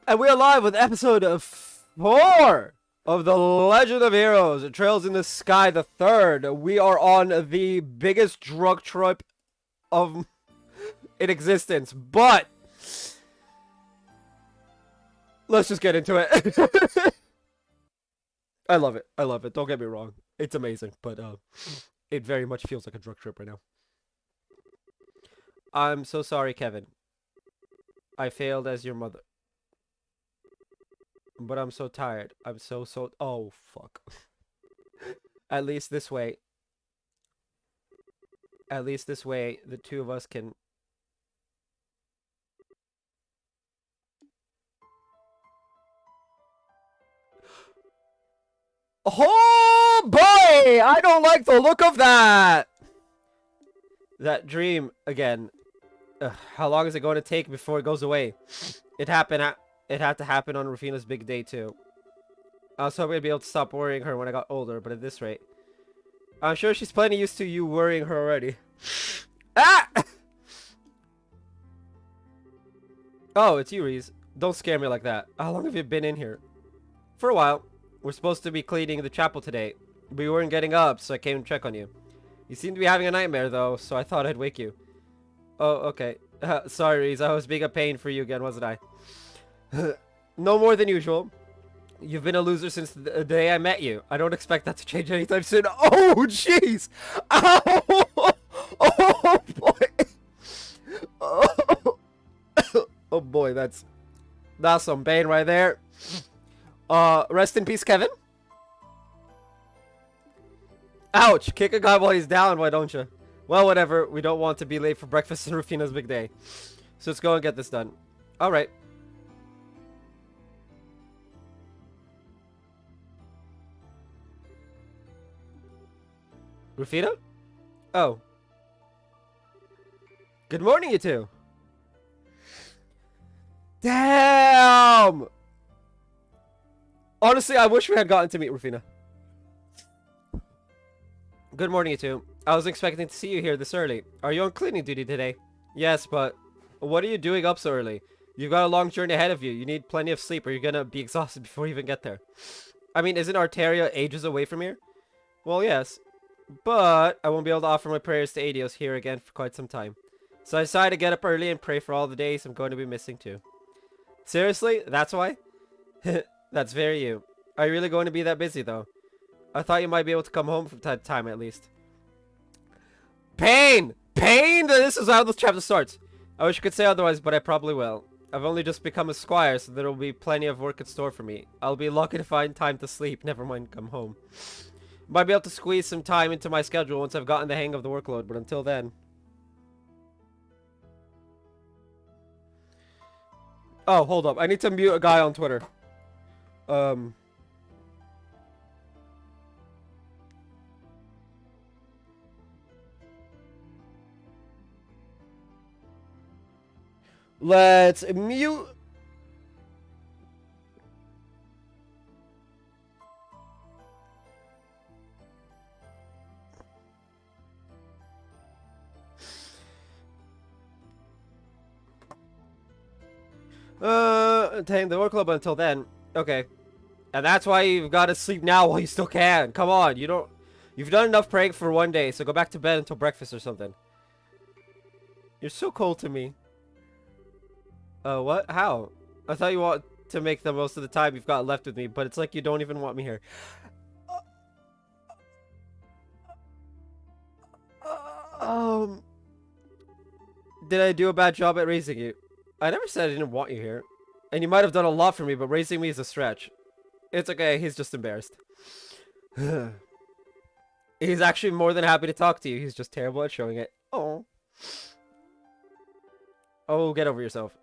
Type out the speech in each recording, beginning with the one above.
And we are live with episode 4 of The Legend of Heroes, Trails in the Sky, the third. We are on the biggest drug trip of in existence, but let's just get into it. I love it. I love it. Don't get me wrong. It's amazing, but it very much feels like a drug trip right now. I'm so sorry, Kevin. I failed as your mother. But I'm so tired. I'm so... Oh, fuck. At least this way, the two of us can... Oh, boy! I don't like the look of that! That dream, again. How long is it going to take before it goes away? It had to happen on Rufina's big day, too. I was hoping I'd be able to stop worrying her when I got older, but at this rate... I'm sure she's plenty used to you worrying her already. Ah! Oh, it's you, Reese. Don't scare me like that. How long have you been in here? For a while. We're supposed to be cleaning the chapel today. We weren't getting up, so I came to check on you. You seem to be having a nightmare, though, so I thought I'd wake you. Oh, okay. Sorry, Reese. I was being a pain for you again, wasn't I? No more than usual. You've been a loser since the day I met you. I don't expect that to change anytime soon. Oh, jeez! Ow! Oh, boy! Oh, oh boy, that's some pain right there. Rest in peace, Kevin. Ouch! Kick a guy while he's down, why don't you? Well, whatever. We don't want to be late for breakfast and Rufina's big day. So let's go and get this done. Alright. Rufina? Oh. Good morning, you two. Damn! Honestly, I wish we had gotten to meet Rufina. Good morning, you two. I was expecting to see you here this early. Are you on cleaning duty today? Yes, but what are you doing up so early? You've got a long journey ahead of you. You need plenty of sleep or you're gonna be exhausted before you even get there. I mean, isn't Arteria ages away from here? Well, yes. But I won't be able to offer my prayers to Adios here again for quite some time. So I decided to get up early and pray for all the days I'm going to be missing too. Seriously? That's why? That's very you. Are you really going to be that busy though? I thought you might be able to come home from time to time at least. Pain! Pain! This is how this chapter starts. I wish I could say otherwise, but I probably will. I've only just become a squire, so there will be plenty of work in store for me. I'll be lucky to find time to sleep, never mind come home. Might be able to squeeze some time into my schedule once I've gotten the hang of the workload, but until then... Oh, hold up. I need to mute a guy on Twitter. Let's mute... Attend the workload, but until then. Okay. And that's why you've got to sleep now while you still can. Come on, you've done enough praying for one day, so go back to bed until breakfast or something. You're so cold to me. What? How? I thought you want to make the most of the time you've got left with me, but it's like you don't even want me here. Did I do a bad job at raising you? I never said I didn't want you here. And you might have done a lot for me, but raising me is a stretch. It's okay, he's just embarrassed. He's actually more than happy to talk to you. He's just terrible at showing it. Oh. Oh, get over yourself.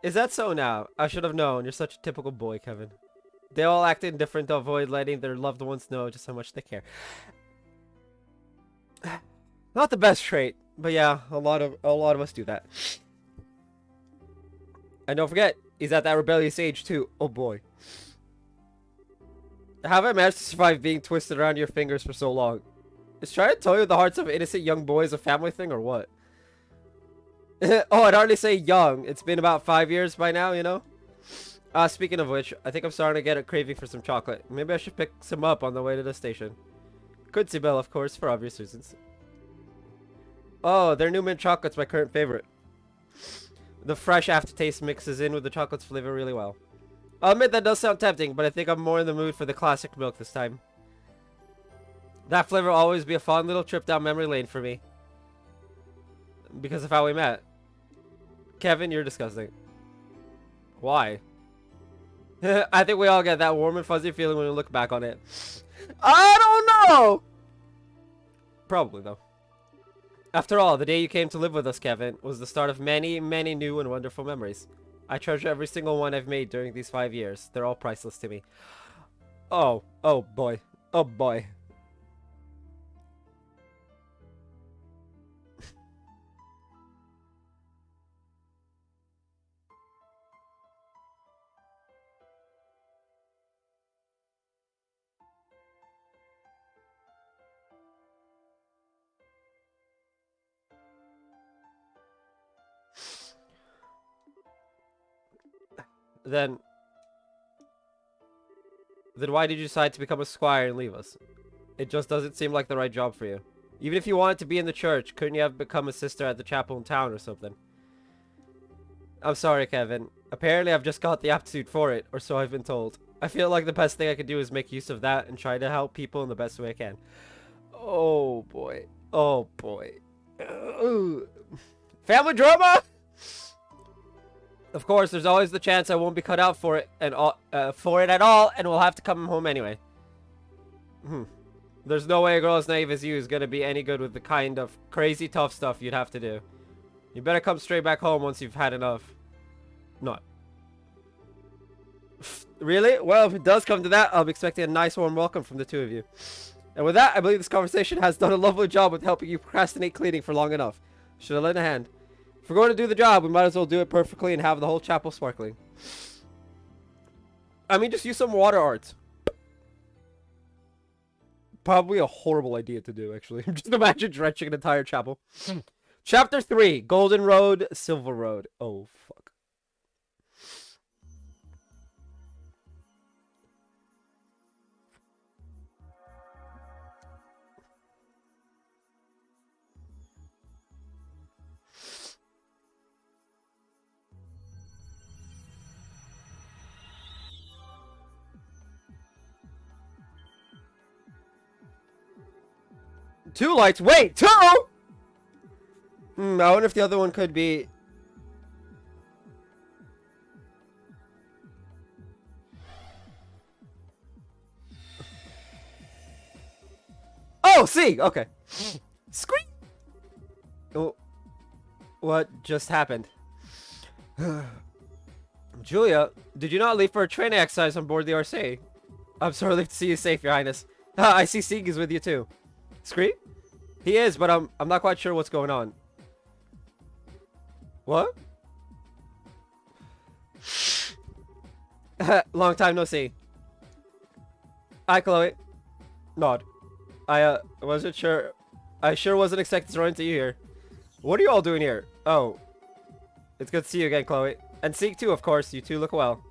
Is that so now? I should have known. You're such a typical boy, Kevin. They all act indifferent to avoid letting their loved ones know just how much they care. Not the best trait, but yeah, a lot of us do that. And don't forget, he's at that rebellious age too. Oh boy. How have I managed to survive being twisted around your fingers for so long? Is trying to toy with the hearts of innocent young boys a family thing or what? Oh, I'd hardly say young. It's been about 5 years by now, you know? Speaking of which, I think I'm starting to get a craving for some chocolate. Maybe I should pick some up on the way to the station. Quincy Bell, of course, for obvious reasons. Oh, their new mint chocolate's my current favorite. The fresh aftertaste mixes in with the chocolate's flavor really well. I'll admit that does sound tempting, but I think I'm more in the mood for the classic milk this time. That flavor will always be a fun little trip down memory lane for me. Because of how we met. Kevin, you're disgusting. Why? I think we all get that warm and fuzzy feeling when we look back on it. I don't know! Probably, though. After all, the day you came to live with us, Kevin, was the start of many, many new and wonderful memories. I treasure every single one I've made during these 5 years. They're all priceless to me. Oh boy. Oh boy. Then why did you decide to become a squire and leave us? It just doesn't seem like the right job for you. Even if you wanted to be in the church, couldn't you have become a sister at the chapel in town or something? I'm sorry, Kevin. Apparently I've just got the aptitude for it, or so I've been told. I feel like the best thing I could do is make use of that and try to help people in the best way I can. Oh boy. Oh boy. Family drama? Of course, there's always the chance I won't be cut out for it at all, and we'll have to come home anyway. There's no way a girl as naive as you is gonna be any good with the kind of crazy tough stuff you'd have to do. You better come straight back home once you've had enough. Not. Really? Well, if it does come to that, I'll be expecting a nice warm welcome from the two of you. And with that, I believe this conversation has done a lovely job with helping you procrastinate cleaning for long enough. Should I lend a hand? If we're going to do the job, we might as well do it perfectly and have the whole chapel sparkling. I mean, just use some water art. Probably a horrible idea to do, actually. Just imagine drenching an entire chapel. Chapter 3, Golden Road, Silver Road. Oh, fuck. Two lights. Wait, two? I wonder if the other one could be... Oh, see. Okay. Scream. Oh, what just happened? Julia, did you not leave for a training exercise on board the RC? I'm sorry to see you safe, Your Highness. I see Sieg is with you too. Scream? He is, but I'm not quite sure what's going on. What? Long time no see. Hi, Chloe. Nod. I wasn't sure. I sure wasn't expecting to run into you here. What are you all doing here? Oh. It's good to see you again, Chloe. And Seek too, of course. You two look well.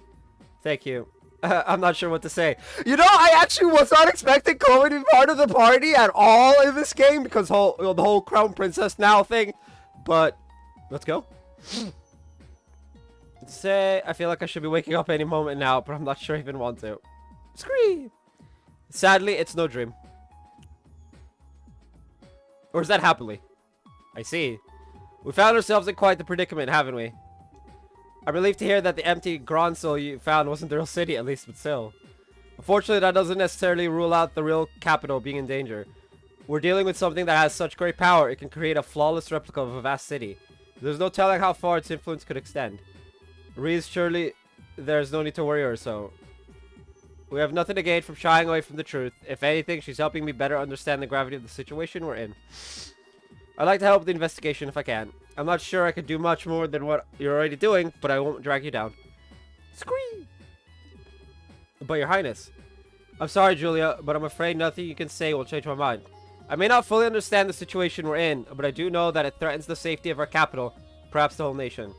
Thank you. I'm not sure what to say. You know, I actually was not expecting Chloe to be part of the party at all in this game because the whole Crown Princess now thing. But let's go. Say, I feel like I should be waking up any moment now, but I'm not sure I even want to. Scream. Sadly, it's no dream. Or is that happily? I see. We found ourselves in quite the predicament, haven't we? I'm relieved to hear that the empty Gronsel you found wasn't the real city, at least, but still. Unfortunately, that doesn't necessarily rule out the real capital being in danger. We're dealing with something that has such great power, it can create a flawless replica of a vast city. There's no telling how far its influence could extend. Reese, surely there's no need to worry or so. We have nothing to gain from shying away from the truth. If anything, she's helping me better understand the gravity of the situation we're in. I'd like to help with the investigation if I can. I'm not sure I could do much more than what you're already doing, but I won't drag you down. Scream! But Your Highness. I'm sorry, Julia, but I'm afraid nothing you can say will change my mind. I may not fully understand the situation we're in, but I do know that it threatens the safety of our capital, perhaps the whole nation.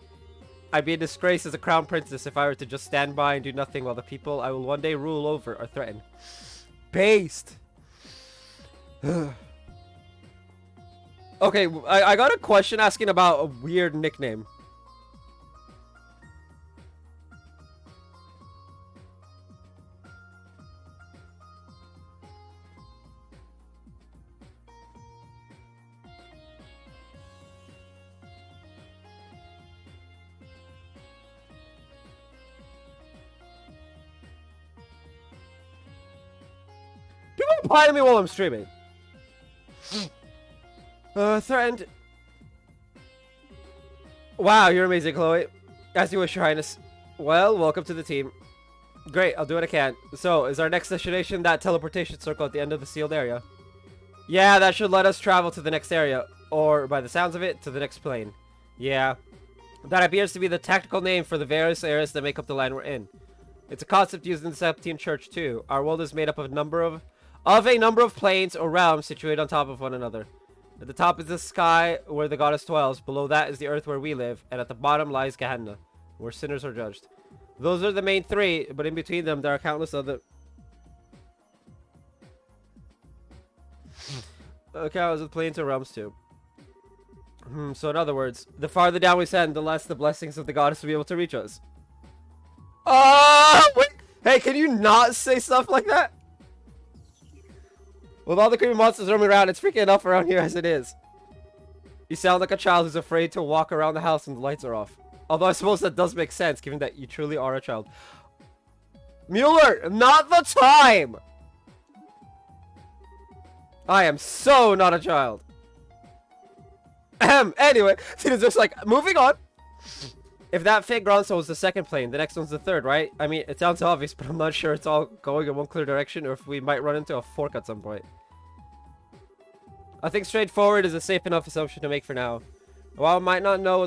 I'd be a disgrace as a crown princess if I were to just stand by and do nothing while the people I will one day rule over are threatened. Based. Okay, I got a question asking about a weird nickname. People reply to me while I'm streaming. Threatened. Wow, you're amazing, Chloe. As you wish, Your Highness. Well, welcome to the team. Great, I'll do what I can. So, is our next destination that teleportation circle at the end of the sealed area? Yeah, that should let us travel to the next area. Or, by the sounds of it, to the next plane. Yeah. That appears to be the technical name for the various areas that make up the line we're in. It's a concept used in the Septine Church, too. Our world is made up of a number of planes or realms situated on top of one another. At the top is the sky where the goddess dwells, below that is the earth where we live, and at the bottom lies Gehenna, where sinners are judged. Those are the main three, but in between them there are countless other... countless of planes or realms too. So in other words, the farther down we send, the less the blessings of the goddess will be able to reach us. Wait! Hey, can you not say stuff like that? With all the creepy monsters roaming around, it's freaking enough around here as it is. You sound like a child who's afraid to walk around the house when the lights are off. Although I suppose that does make sense, given that you truly are a child. Mueller, not the time! I am so not a child. Anyway, it's just like, moving on. If that fake Gronso was the second plane, the next one's the third, right? I mean, it sounds obvious, but I'm not sure it's all going in one clear direction or if we might run into a fork at some point. I think straightforward is a safe enough assumption to make for now. While we might not know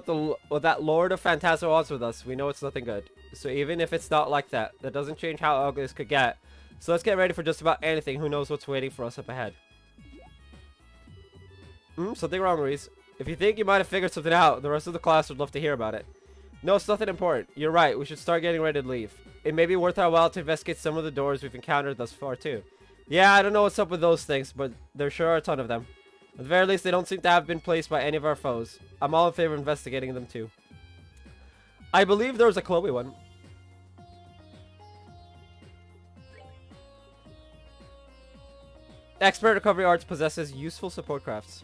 what that Lord of Phantasma wants with us, we know it's nothing good. So even if it's not like that, that doesn't change how ugly this could get. So let's get ready for just about anything. Who knows what's waiting for us up ahead. Something wrong, Maurice. If you think you might have figured something out, the rest of the class would love to hear about it. No, it's nothing important. You're right. We should start getting ready to leave. It may be worth our while to investigate some of the doors we've encountered thus far, too. Yeah, I don't know what's up with those things, but there sure are a ton of them. At the very least, they don't seem to have been placed by any of our foes. I'm all in favor of investigating them, too. I believe there was a Chloe one. Expert Recovery Arts possesses useful support crafts.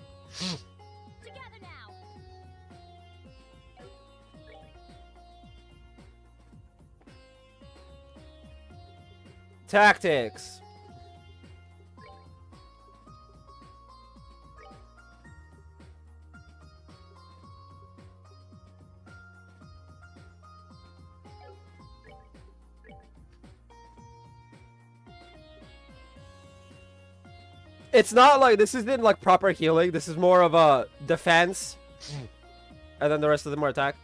Tactics. It's not like this isn't like proper healing. This is more of a defense, and then the rest of them are attack.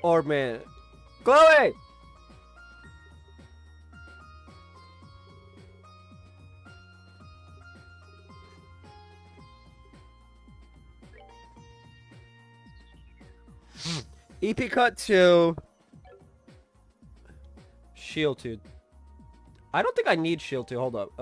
Or man, Chloe. EP cut to shield 2. I don't think I need shield 2. Hold up.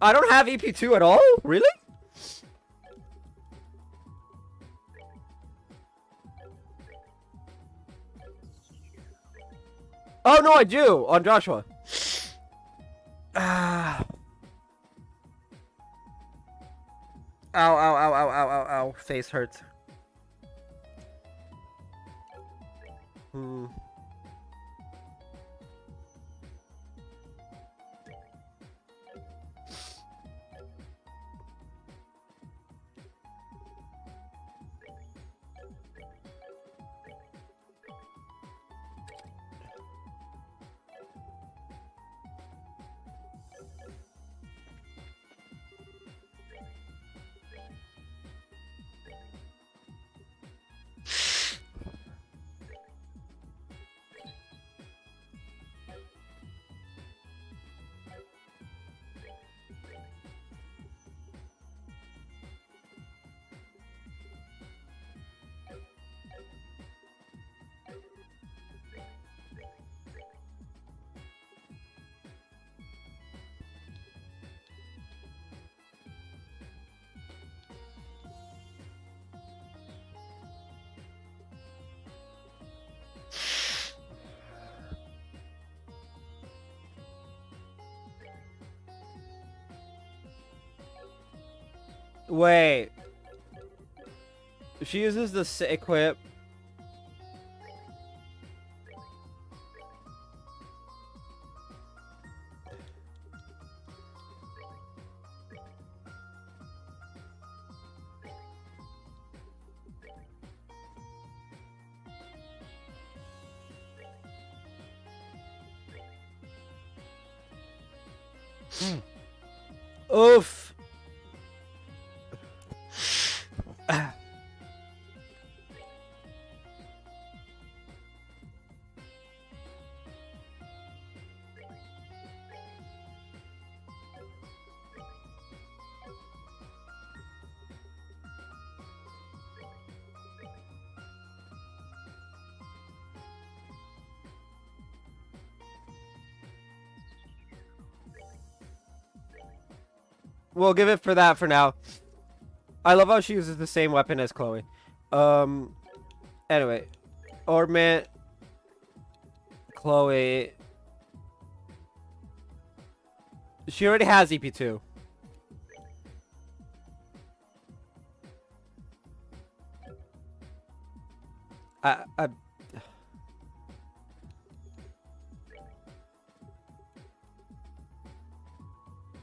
I don't have EP2 at all? Really? Oh, no, I do. On Joshua. Ow, ow, ow, ow, ow, ow, ow. Face hurts. Wait. She uses the equip. Oof. We'll give it for that for now. I love how she uses the same weapon as Chloe. Anyway. Ornament. Chloe. She already has EP2.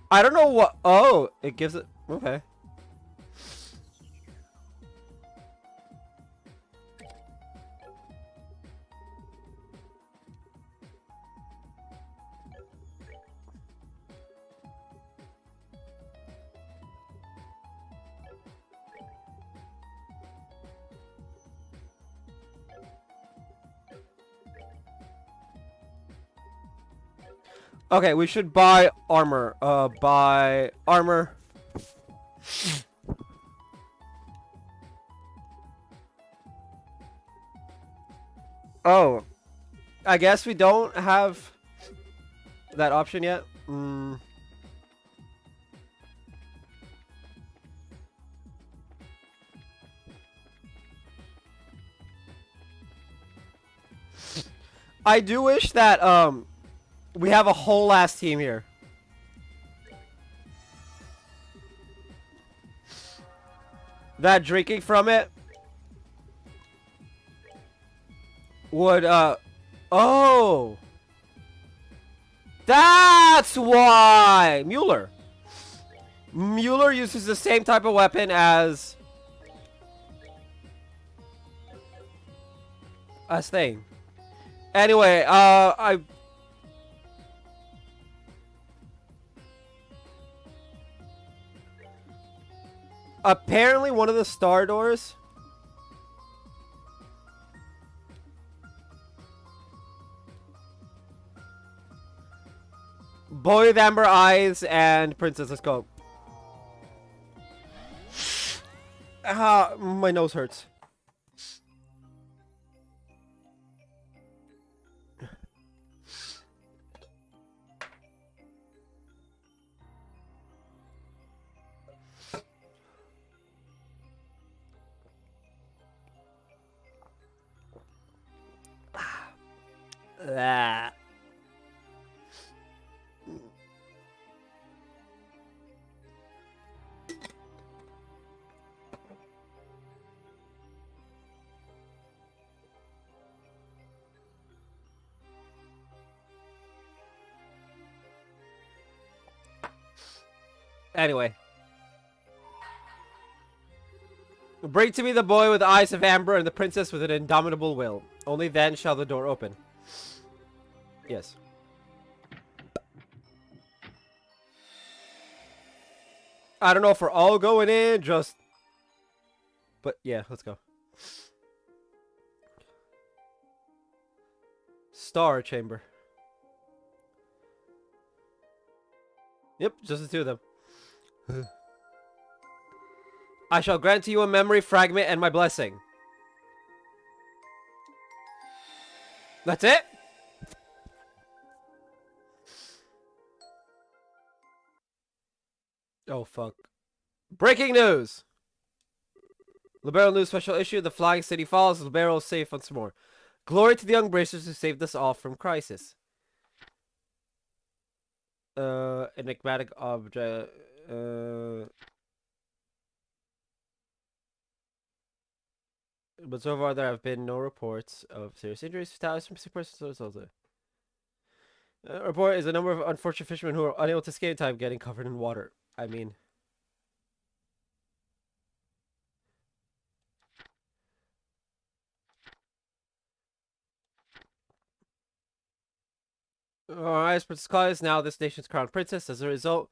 I don't know what. Oh, it gives it. Okay. Okay, we should buy armor. Buy armor. Oh. I guess we don't have that option yet. I do wish that, we have a whole ass team here. That drinking from it would, oh! That's why! Mueller. Mueller uses the same type of weapon as Thing. Anyway, apparently one of the star doors Boy with Amber Eyes and Princess, let's go. Ah, my nose hurts. Ah. Anyway. Bring to me the boy with the eyes of amber and the princess with an indomitable will. Only then shall the door open. Yes. I don't know if we're all going in, just... But yeah, let's go. Star Chamber. Yep, just the two of them. I shall grant to you a memory fragment and my blessing. That's it? Oh, fuck. Breaking news! Libero News special issue. The Flying City falls. Libero is safe once more. Glory to the young bracers who saved us all from crisis. Enigmatic object. But so far there have been no reports of serious injuries, fatalities from missing persons. Report is a number of unfortunate fishermen who are unable to escape in time getting covered in water. I mean, Alright, Princess Claudia is now this nation's crown princess. As a result,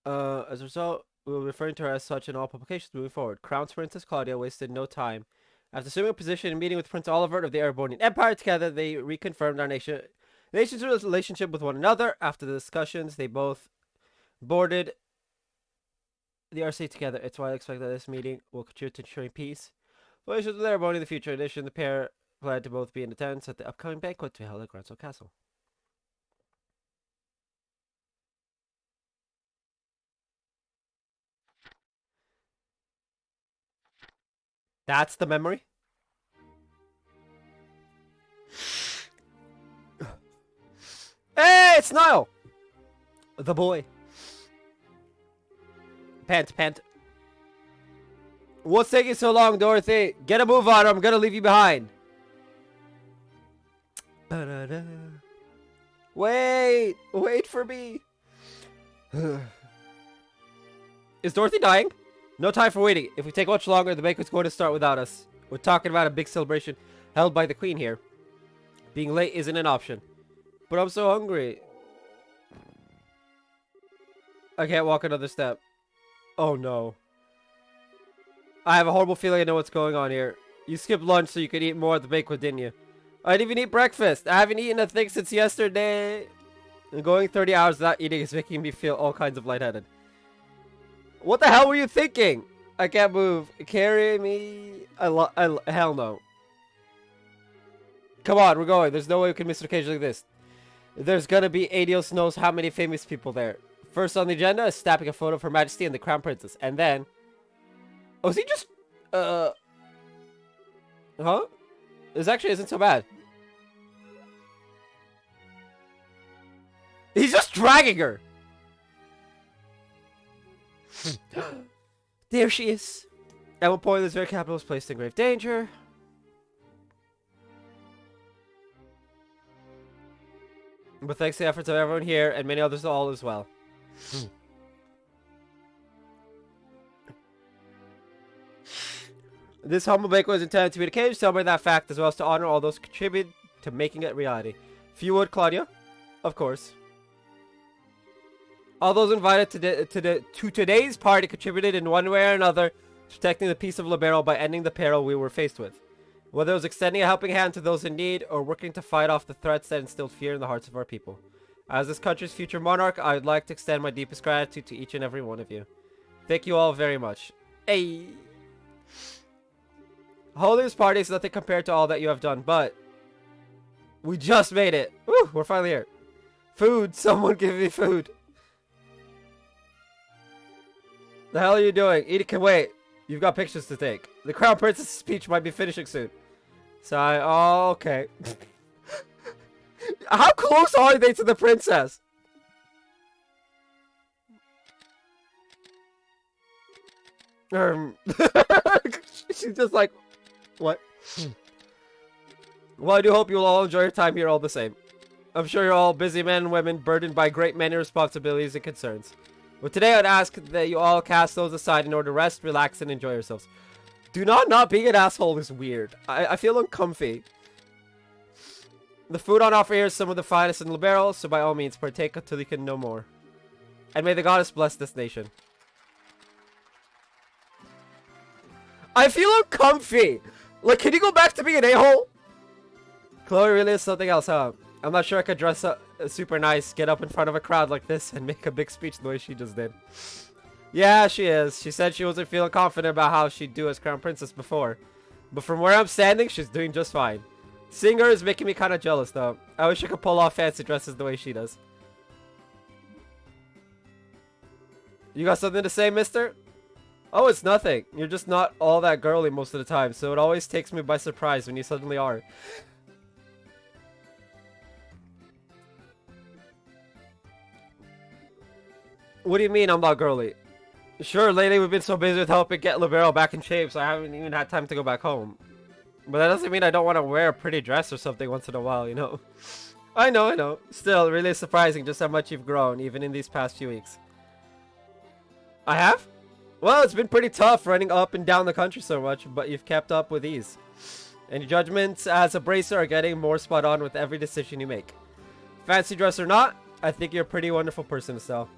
we will be referring to her as such in all publications moving forward. Crown Princess Claudia wasted no time. After assuming a position and meeting with Prince Oliver of the Arabonian Empire, together they reconfirmed our nation's relationship with one another. After the discussions, they both boarded the RC together. It's why I expect that this meeting will contribute to ensuring peace. Relations with Araboni in the future. In addition, the pair plan to both be in attendance at the upcoming banquet to be held at Gransel Castle. That's the memory? Hey, it's Niall! The boy. Pant. What's taking so long, Dorothy? Get a move on or I'm gonna leave you behind. Wait for me. Is Dorothy dying? No time for waiting. If we take much longer, the banquet's going to start without us. We're talking about a big celebration held by the Queen here. Being late isn't an option. But I'm so hungry. I can't walk another step. Oh no. I have a horrible feeling I know what's going on here. You skipped lunch so you could eat more at the banquet, didn't you? I didn't even eat breakfast. I haven't eaten a thing since yesterday. And going 30 hours without eating is making me feel all kinds of lightheaded. What the hell were you thinking? I can't move. Carry me. Hell no. Come on, we're going. There's no way we can miss an occasion like this. There's gonna be Adios knows how many famous people there. First on the agenda is snapping a photo of Her Majesty and the Crown Princess. And then... Oh, is he just... Huh? This actually isn't so bad. He's just dragging her! There she is. At one point, this very capital was placed in grave danger. But thanks to the efforts of everyone here and many others, all as well. This humble banquet was intended to be an occasion to celebrate that fact, as well as to honor all those who contributed to making it reality. If you would, Claudia, of course. All those invited to today's party contributed in one way or another to protecting the peace of Libero by ending the peril we were faced with. Whether it was extending a helping hand to those in need or working to fight off the threats that instilled fear in the hearts of our people. As this country's future monarch, I would like to extend my deepest gratitude to each and every one of you. Thank you all very much. Hey! Holding this party is nothing compared to all that you have done, but... We just made it! Woo! We're finally here. Food! Someone give me food! The hell are you doing? Edith can wait. You've got pictures to take. The Crown Princess' speech might be finishing soon. So oh, okay. How close are they to the princess? She's just like, what? Well, I do hope you'll all enjoy your time here all the same. I'm sure you're all busy men and women burdened by great many responsibilities and concerns. But today I'd ask that you all cast those aside in order to rest, relax, and enjoy yourselves. Do not being an asshole is weird. I feel uncomfy. The food on offer here is some of the finest in Libero, so by all means partake until you can no more. And may the goddess bless this nation. I feel uncomfy! Like, can you go back to being an a-hole? Chloe really is something else, huh? I'm not sure I could dress up super nice, get up in front of a crowd like this, and make a big speech the way she just did. Yeah, she is. She said she wasn't feeling confident about how she'd do as Crown Princess before. But from where I'm standing, she's doing just fine. Seeing her is making me kind of jealous, though. I wish I could pull off fancy dresses the way she does. You got something to say, mister? Oh, it's nothing. You're just not all that girly most of the time, so it always takes me by surprise when you suddenly are. What do you mean I'm not girly? Sure, lately we've been so busy with helping get Libero back in shape, so I haven't even had time to go back home. But that doesn't mean I don't want to wear a pretty dress or something once in a while, you know? I know, I know. Still, really surprising just how much you've grown, even in these past few weeks. I have? Well, it's been pretty tough running up and down the country so much, but you've kept up with ease. And your judgments as a bracer are getting more spot on with every decision you make. Fancy dress or not, I think you're a pretty wonderful person, Estelle.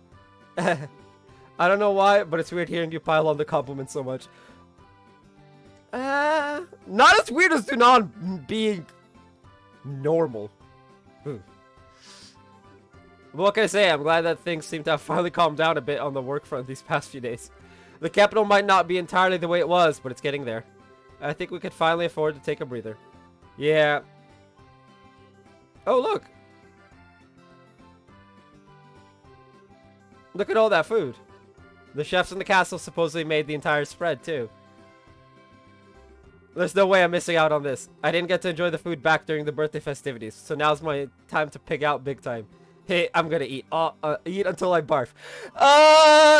I don't know why, but it's weird hearing you pile on the compliments so much. Not as weird as Dunan being normal. What can I say? I'm glad that things seem to have finally calmed down a bit on the work front these past few days. The capital might not be entirely the way it was, but it's getting there. I think we could finally afford to take a breather. Yeah. Oh, look. Look at all that food. The chefs in the castle supposedly made the entire spread, too. There's no way I'm missing out on this. I didn't get to enjoy the food back during the birthday festivities, so now's my time to pig out big time. Hey, I'm gonna eat. Eat until I barf.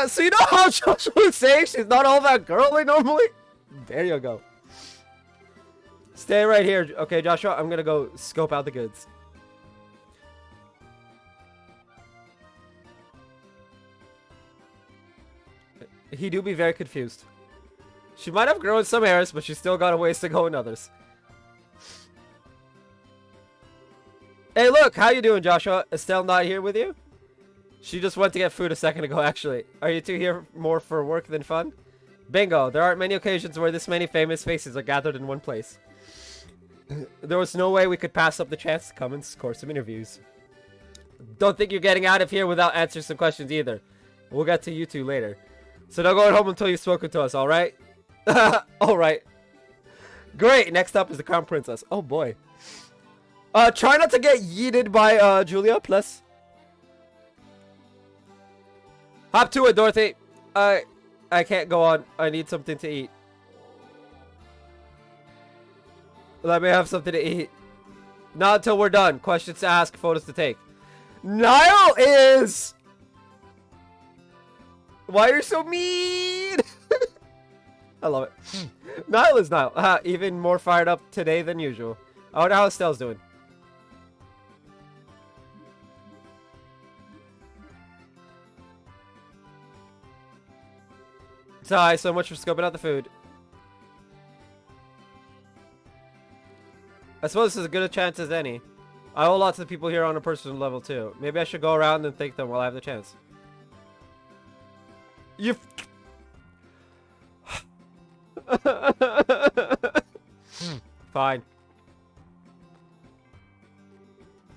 So you know how Joshua was saying she's not all that girly normally? There you go. Stay right here. Okay, Joshua, I'm gonna go scope out the goods. He do be very confused. She might have grown some hairs, but she's still got a ways to go in others. Hey, look! How you doing, Joshua? Estelle not here with you? She just went to get food a second ago, actually. Are you two here more for work than fun? Bingo! There aren't many occasions where this many famous faces are gathered in one place. There was no way we could pass up the chance to come and score some interviews. Don't think you're getting out of here without answering some questions either. We'll get to you two later. So don't go home until you've spoken to us, alright? Alright. Great! Next up is the Crown Princess. Oh boy. Try not to get yeeted by Julia, plus. Hop to it, Dorothy. I can't go on. I need something to eat. Let me have something to eat. Not until we're done. Questions to ask, photos to take. Niall is... Why are you so mean? I love it. Niall is Niall. Even more fired up today than usual. I wonder how Estelle's doing. Hi, so much for scoping out the food. I suppose this is as good a chance as any. I owe lots of people here on a personal level too. Maybe I should go around and thank them while I have the chance. You... Fine.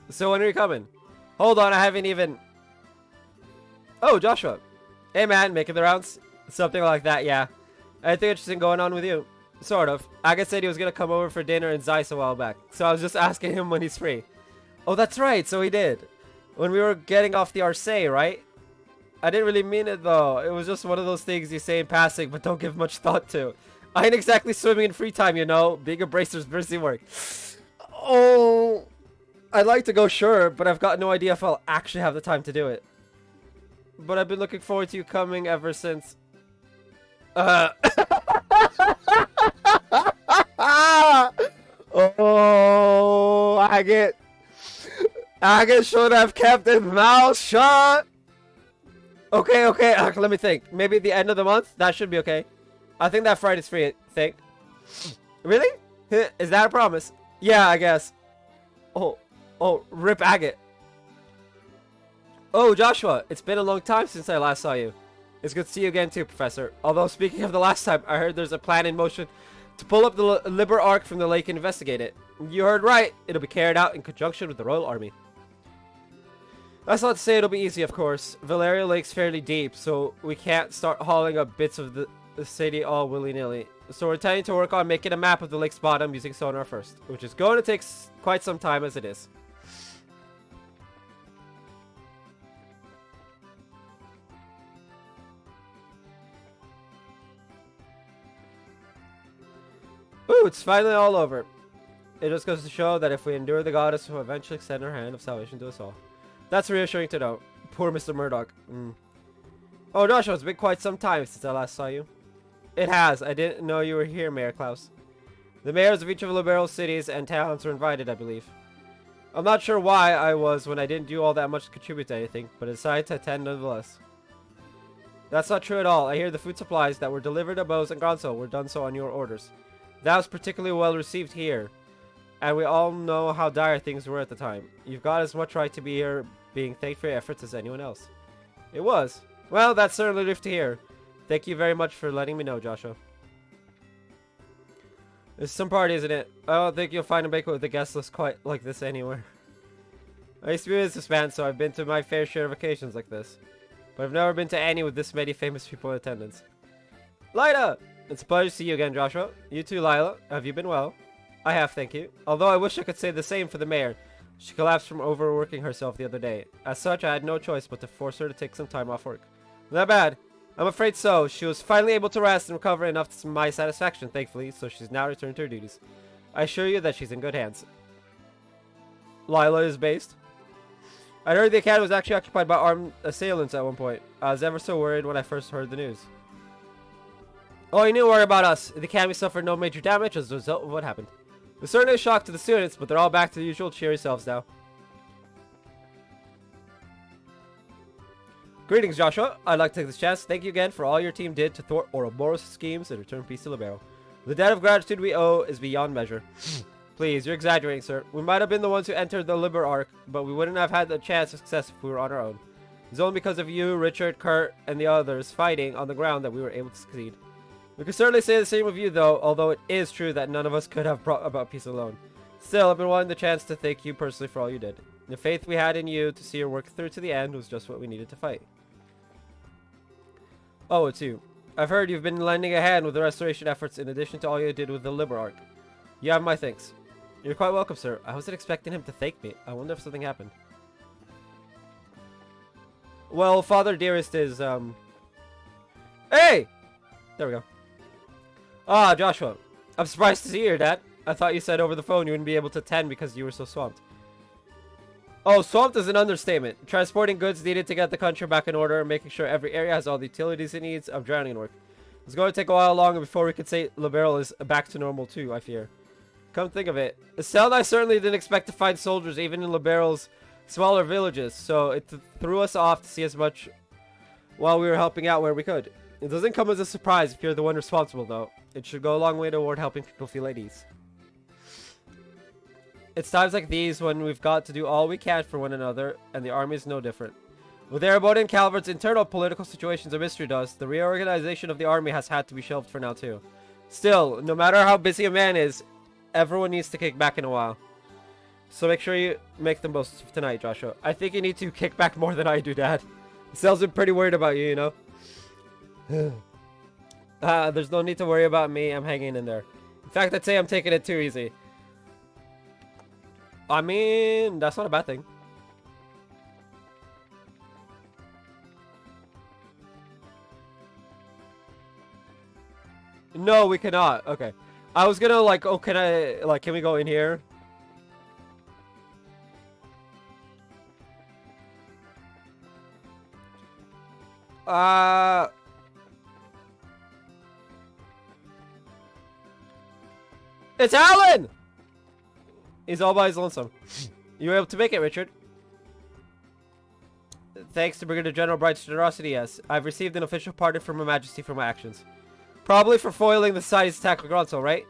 So when are you coming? Hold on, I haven't even... Oh, Joshua. Hey man, making the rounds? Something like that, yeah. Anything interesting going on with you? Sort of. Aga said he was gonna come over for dinner in Zeiss a while back, so I was just asking him when he's free. Oh, that's right, so he did. When we were getting off the Arcee, right? I didn't really mean it though. It was just one of those things you say in passing, but don't give much thought to. I ain't exactly swimming in free time, you know. Being a bracer's busy work. Oh, I'd like to go, sure, but I've got no idea if I'll actually have the time to do it. But I've been looking forward to you coming ever since. Oh, I should have kept his mouth shut. Okay, let me think. Maybe at the end of the month? That should be okay. I think that Friday's free, I think. Really? Is that a promise? Yeah, I guess. Oh, rip Agate. Oh, Joshua, it's been a long time since I last saw you. It's good to see you again too, Professor. Although, speaking of the last time, I heard there's a plan in motion to pull up the Liber Ark from the lake and investigate it. You heard right. It'll be carried out in conjunction with the Royal Army. That's not to say it'll be easy, of course. Valeria Lake's fairly deep, so we can't start hauling up bits of the city all willy-nilly. So we're intending to work on making a map of the lake's bottom using sonar first, which is going to take quite some time as it is. Ooh, it's finally all over. It just goes to show that if we endure, the goddess will eventually extend her hand of salvation to us all. That's reassuring to know. Poor Mr. Murdoch. Oh, Joshua, it's been quite some time since I last saw you. It has. I didn't know you were here, Mayor Klaus. The mayors of each of the liberal cities and towns were invited, I believe. I'm not sure why I was when I didn't do all that much to contribute to anything, but I decided to attend nonetheless. That's not true at all. I hear the food supplies that were delivered to Bose and Gonzo were done so on your orders. That was particularly well received here, and we all know how dire things were at the time. You've got as much right to be here being thanked for your efforts as anyone else. It was. Well, that's certainly relief to hear. Thank you very much for letting me know, Joshua. It's some party, isn't it? I don't think you'll find a banquet with a guest list quite like this anywhere. I used to be a businessman, so I've been to my fair share of occasions like this. But I've never been to any with this many famous people in attendance. Lila! It's a pleasure to see you again, Joshua. You too, Lila. Have you been well? I have, thank you. Although I wish I could say the same for the mayor. She collapsed from overworking herself the other day. As such, I had no choice but to force her to take some time off work. Not bad. I'm afraid so. She was finally able to rest and recover enough to my satisfaction, thankfully, so she's now returned to her duties. I assure you that she's in good hands. Lila is based. I heard the academy was actually occupied by armed assailants at one point. I was ever so worried when I first heard the news. Oh, you need to worry about us. The academy suffered no major damage as a result of what happened. It was certainly a shock to the students, but they're all back to the usual cheery selves now. Greetings, Joshua. I'd like to take this chance to thank you again for all your team did to thwart Ouroboros' schemes and return peace to Libero. The debt of gratitude we owe is beyond measure. Please, you're exaggerating, sir. We might have been the ones who entered the Libero Arc, but we wouldn't have had the chance of success if we were on our own. It's only because of you, Richard, Kurt, and the others fighting on the ground that we were able to succeed. We can certainly say the same of you, though, although it is true that none of us could have brought about peace alone. Still, I've been wanting the chance to thank you personally for all you did. The faith we had in you to see your work through to the end was just what we needed to fight. Oh, it's you. I've heard you've been lending a hand with the restoration efforts in addition to all you did with the Libero Arc. You have my thanks. You're quite welcome, sir. I wasn't expecting him to thank me. I wonder if something happened. Well, Father Dearest is, Hey! There we go. Ah, Joshua. I'm surprised to see you here, Dad. I thought you said over the phone you wouldn't be able to attend because you were so swamped. Oh, swamped is an understatement. Transporting goods needed to get the country back in order, making sure every area has all the utilities it needs. I'm drowning in work. It's going to take a while longer before we could say Libero is back to normal too, I fear. Come think of it. Estelle and I certainly didn't expect to find soldiers even in Libero's smaller villages, so it threw us off to see as much while we were helping out where we could. It doesn't come as a surprise if you're the one responsible, though. It should go a long way toward helping people feel at ease. It's times like these when we've got to do all we can for one another, and the army is no different. With Erebode and Calvert's internal political situations a mystery to us, the reorganization of the army has had to be shelved for now too. Still, no matter how busy a man is, everyone needs to kick back in a while. So make sure you make the most of tonight, Joshua. I think you need to kick back more than I do, Dad. Sal's been pretty worried about you, you know? There's no need to worry about me. I'm hanging in there. In fact, I'd say I'm taking it too easy. I mean, that's not a bad thing. No, we cannot. Okay. I was gonna like, oh, can we go in here? It's Alan! He's all by his lonesome. You were able to make it, Richard. Thanks to Brigadier General Bright's generosity, yes. I've received an official pardon from Her Majesty for my actions. Probably for foiling the society's attack on Gronsel, right?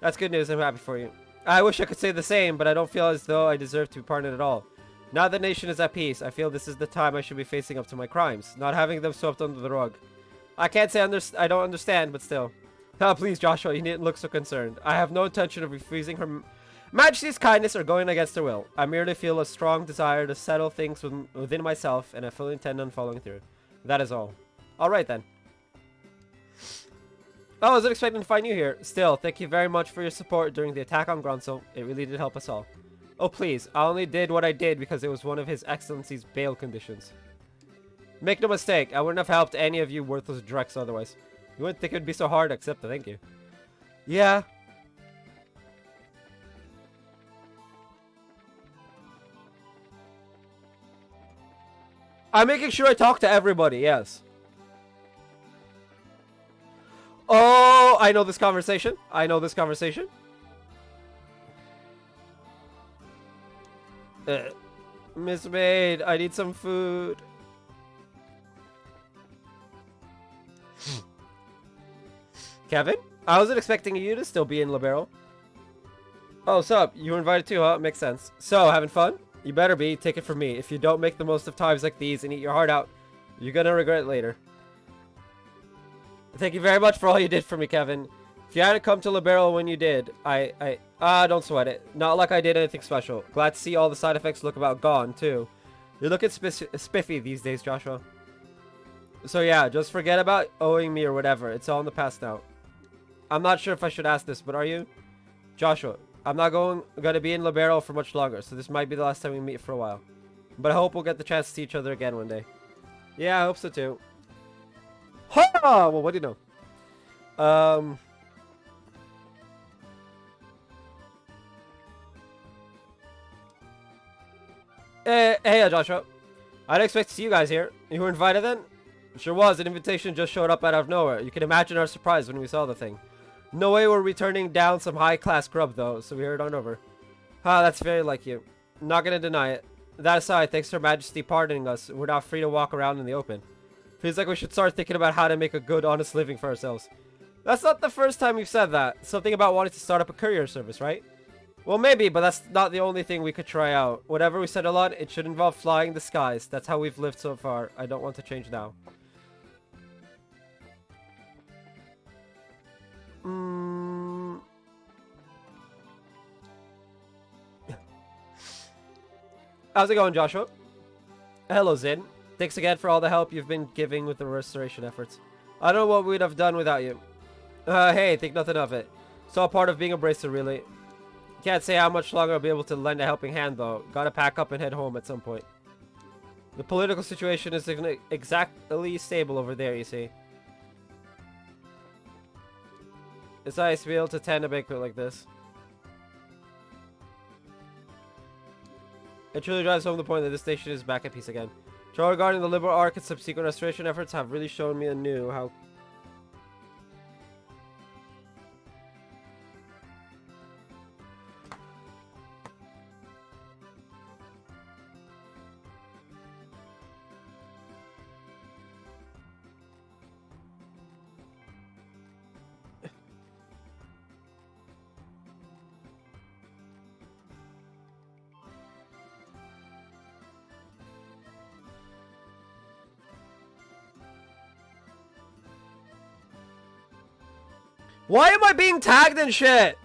That's good news. I'm happy for you. I wish I could say the same, but I don't feel as though I deserve to be pardoned at all. Now that the nation is at peace, I feel this is the time I should be facing up to my crimes, not having them swept under the rug. I can't say I don't understand, but still. Ah, please, Joshua, you needn't look so concerned. I have no intention of refusing Her Majesty's kindness or going against her will. I merely feel a strong desire to settle things within myself, and I fully intend on following through. That is all. Alright then. Oh, I wasn't expecting to find you here. Still, thank you very much for your support during the attack on Gronsel. It really did help us all. Oh please, I only did what I did because it was one of His Excellency's bail conditions. Make no mistake, I wouldn't have helped any of you worthless dregs otherwise. You wouldn't think it would be so hard to accept a thank you. Yeah. I'm making sure I talk to everybody, yes. Oh, I know this conversation. I know this conversation. Miss Maid, I need some food. Kevin? I wasn't expecting you to still be in Libero. Oh, sup? You were invited too, huh? Makes sense. So, having fun? You better be. Take it from me. If you don't make the most of times like these and eat your heart out, you're gonna regret it later. Thank you very much for all you did for me, Kevin. If you hadn't come to Libero when you did, don't sweat it. Not like I did anything special. Glad to see all the side effects look about gone, too. You're looking spiffy these days, Joshua. So yeah, just forget about owing me or whatever. It's all in the past now. I'm not sure if I should ask this, but are you? Joshua, I'm not gonna be in Libero for much longer, so this might be the last time we meet for a while. But I hope we'll get the chance to see each other again one day. Yeah, I hope so too. Ha! Well, what do you know? Hey, Joshua. I didn't expect to see you guys here. You were invited then? Sure was. An invitation just showed up out of nowhere. You can imagine our surprise when we saw the thing. No way we're returning down some high-class grub, though, so we heard on over. That's very like you. Not gonna deny it. That aside, thanks to Her Majesty pardoning us, we're now free to walk around in the open. Feels like we should start thinking about how to make a good, honest living for ourselves. That's not the first time you've said that. Something about wanting to start up a courier service, right? Well, maybe, but that's not the only thing we could try out. Whatever we settle on, it should involve flying the skies. That's how we've lived so far. I don't want to change now. How's it going, Joshua? Hello, Zin. Thanks again for all the help you've been giving with the restoration efforts. I don't know what we'd have done without you. Hey, think nothing of it. It's all part of being a bracer, really. Can't say how much longer I'll be able to lend a helping hand, though. Gotta pack up and head home at some point. The political situation isn't exactly stable over there, you see. It's nice to be able to attend a banquet like this. It truly drives home the point that this station is back at peace again. Trouble regarding the liberal arc and subsequent restoration efforts have really shown me anew how... Why am I being tagged and shit?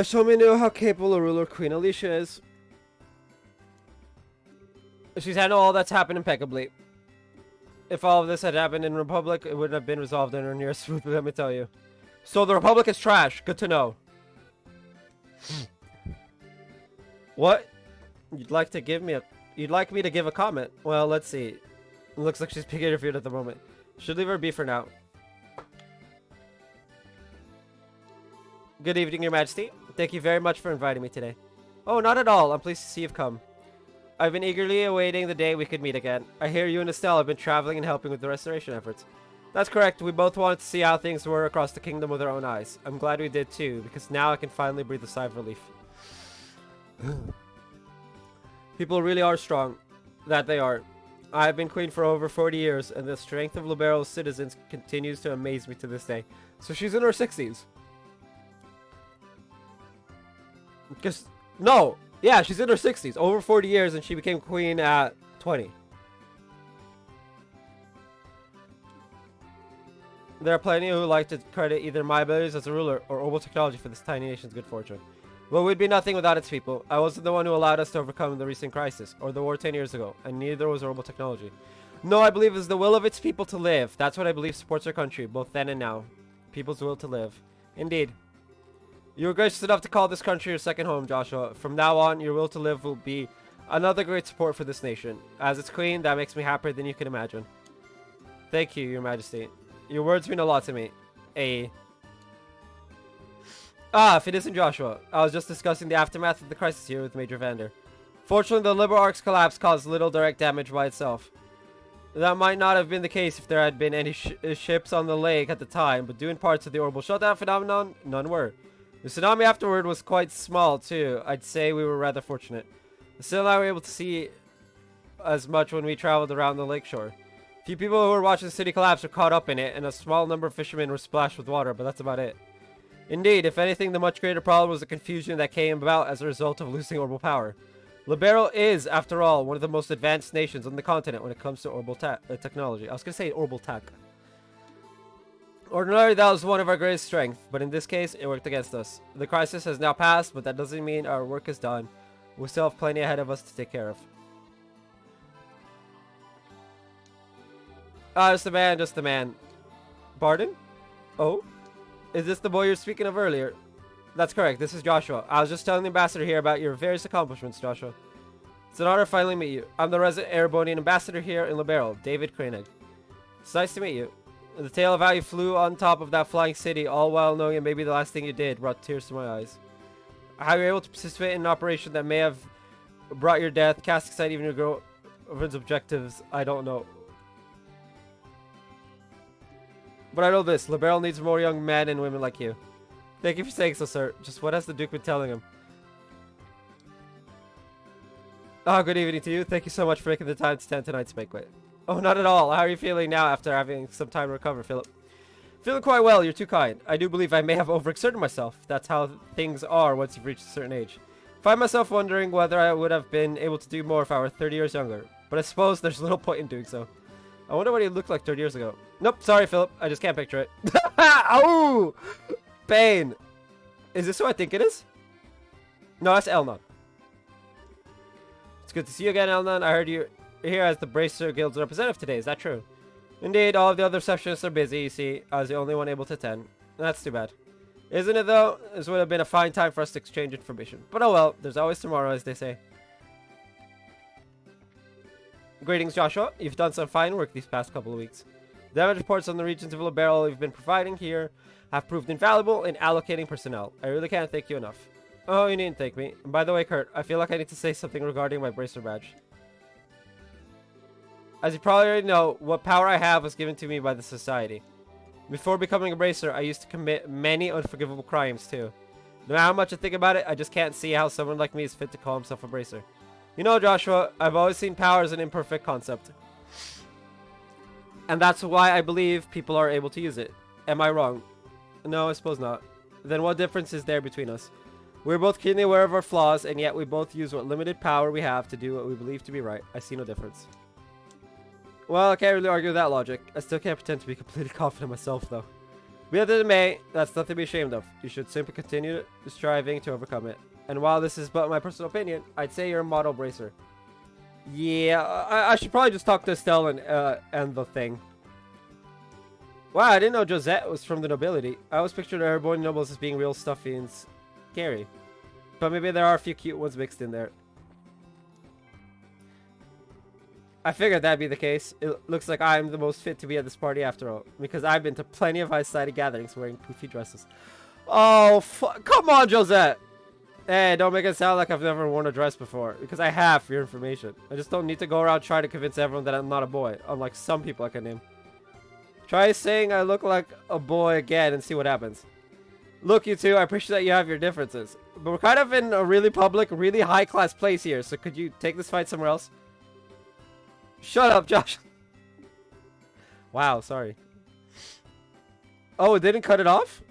Show me know how capable a ruler Queen Alicia is. She's handled all that's happened impeccably. If all of this had happened in Republic, it wouldn't have been resolved in her near smoothly, let me tell you. So the Republic is trash. Good to know. What? You'd like me to give a comment? Well, let's see. It looks like she's being interviewed at the moment. Should leave her be for now. Good evening, Your Majesty. Thank you very much for inviting me today. Oh, not at all. I'm pleased to see you've come. I've been eagerly awaiting the day we could meet again. I hear you and Estelle have been traveling and helping with the restoration efforts. That's correct. We both wanted to see how things were across the kingdom with our own eyes. I'm glad we did too, because now I can finally breathe a sigh of relief. People really are strong. That they are. I have been queen for over 40 years, and the strength of Libero's citizens continues to amaze me to this day. So she's in her 60s. Because, no. Yeah, she's in her 60s. Over 40 years, and she became queen at 20. There are plenty who like to credit either my abilities as a ruler or Obel technology for this tiny nation's good fortune. But we'd be nothing without its people. I wasn't the one who allowed us to overcome the recent crisis, or the war 10 years ago, and neither was Obel technology. No, I believe it's the will of its people to live. That's what I believe supports our country, both then and now. People's will to live. Indeed. You were gracious enough to call this country your second home, Joshua. From now on, your will to live will be another great support for this nation. As its queen, that makes me happier than you can imagine. Thank you, Your Majesty. Your words mean a lot to me. Ah, if it isn't Joshua. I was just discussing the aftermath of the crisis here with Major Vander. Fortunately, the Liberal Arc's collapse caused little direct damage by itself. That might not have been the case if there had been any ships on the lake at the time, but due in part to the orbital shutdown phenomenon, none were. The tsunami afterward was quite small, too. I'd say we were rather fortunate. Still, and I were able to see as much when we traveled around the lakeshore. Few people who were watching the city collapse were caught up in it, and a small number of fishermen were splashed with water, but that's about it. Indeed, if anything, the much greater problem was the confusion that came about as a result of losing orbital power. Liberl is, after all, one of the most advanced nations on the continent when it comes to orbital technology. I was going to say orbital tech. Ordinarily, that was one of our greatest strengths, but in this case, it worked against us. The crisis has now passed, but that doesn't mean our work is done. We still have plenty ahead of us to take care of. Ah, just the man. Pardon? Oh? Is this the boy you were speaking of earlier? That's correct, this is Joshua. I was just telling the ambassador here about your various accomplishments, Joshua. It's an honor to finally meet you. I'm the resident Erebonian ambassador here in Liberl, David Koenig. It's nice to meet you. The tale of how you flew on top of that flying city, all while knowing it may be the last thing you did, brought tears to my eyes. How you were able to participate in an operation that may have brought your death, cast aside even your girlfriend's objectives, I don't know. But I know this, Liberl needs more young men and women like you. Thank you for saying so, sir. Just what has the Duke been telling him? Oh, good evening to you. Thank you so much for making the time to attend tonight's banquet. Oh, not at all. How are you feeling now after having some time to recover, Philip? Feeling quite well. You're too kind. I do believe I may have overexerted myself. That's how things are once you've reached a certain age. Find myself wondering whether I would have been able to do more if I were 30 years younger. But I suppose there's little point in doing so. I wonder what he looked like 30 years ago. Nope, sorry, Philip. I just can't picture it. Ow! Pain. Is this who I think it is? No, that's Elnon. It's good to see you again, Elnon. I heard you're here as the Bracer Guild's representative today. Is that true? Indeed, all of the other receptionists are busy, you see. I was the only one able to attend. That's too bad. Isn't it, though? This would have been a fine time for us to exchange information. But oh well, there's always tomorrow, as they say. Greetings, Joshua. You've done some fine work these past couple of weeks. Damage reports on the regions of Liberl you've been providing here have proved invaluable in allocating personnel. I really can't thank you enough. Oh, you needn't thank me. And by the way, Kurt, I feel like I need to say something regarding my Bracer badge. As you probably already know, what power I have was given to me by the Society. Before becoming a Bracer, I used to commit many unforgivable crimes, too. No matter how much I think about it, I just can't see how someone like me is fit to call himself a Bracer. You know, Joshua, I've always seen power as an imperfect concept. And that's why I believe people are able to use it. Am I wrong? No, I suppose not. Then what difference is there between us? We're both keenly aware of our flaws, and yet we both use what limited power we have to do what we believe to be right. I see no difference. Well, I can't really argue with that logic. I still can't pretend to be completely confident myself, though. Be that it may, that's nothing to be ashamed of. You should simply continue striving to overcome it. And while this is but my personal opinion, I'd say you're a model Bracer. Yeah, I should probably just talk to Estelle and the thing. Wow, I didn't know Josette was from the nobility. I always pictured Erebonian nobles as being real stuffy and scary. But maybe there are a few cute ones mixed in there. I figured that'd be the case. It looks like I'm the most fit to be at this party after all. Because I've been to plenty of high-sided gatherings wearing poofy dresses. Oh, come on, Josette! Hey, don't make it sound like I've never worn a dress before. Because I have, for your information. I just don't need to go around trying to convince everyone that I'm not a boy. Unlike some people I can name. Try saying I look like a boy again and see what happens. Look, you two, I appreciate that you have your differences. But we're kind of in a really public, really high-class place here. So could you take this fight somewhere else? Shut up, Josh. Wow, sorry. Oh, it didn't cut it off?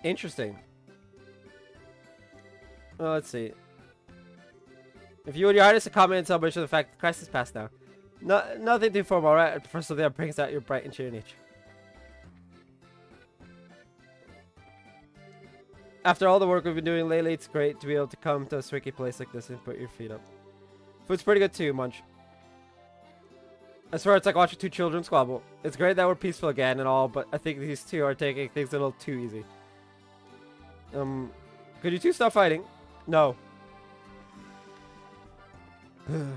Interesting. Well, let's see. If you and your artist a comment in celebration of the fact the crisis passed now. Nothing too formal, right? The first of that brings out your bright and cheery nature. After all the work we've been doing lately, it's great to be able to come to a swanky place like this and put your feet up. Food's pretty good too, Munch. I swear it's like watching two children squabble. It's great that we're peaceful again and all, but I think these two are taking things a little too easy. Could you two stop fighting? No. You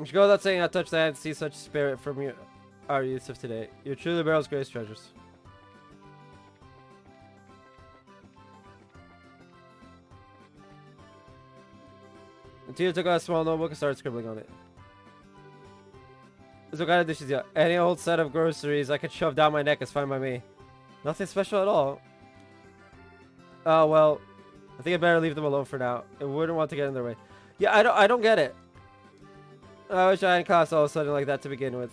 should go without saying I touched the hand to see such spirit from you. our youths of today. You're truly the Barrel's greatest treasures. Tia took out a small notebook and started scribbling on it. So what kind of dishes yet? Any old set of groceries I could shove down my neck is fine by me. Nothing special at all. Oh well, I think I better leave them alone for now. I wouldn't want to get in their way. Yeah, I don't get it. I wish I hadn't class all of a sudden like that to begin with.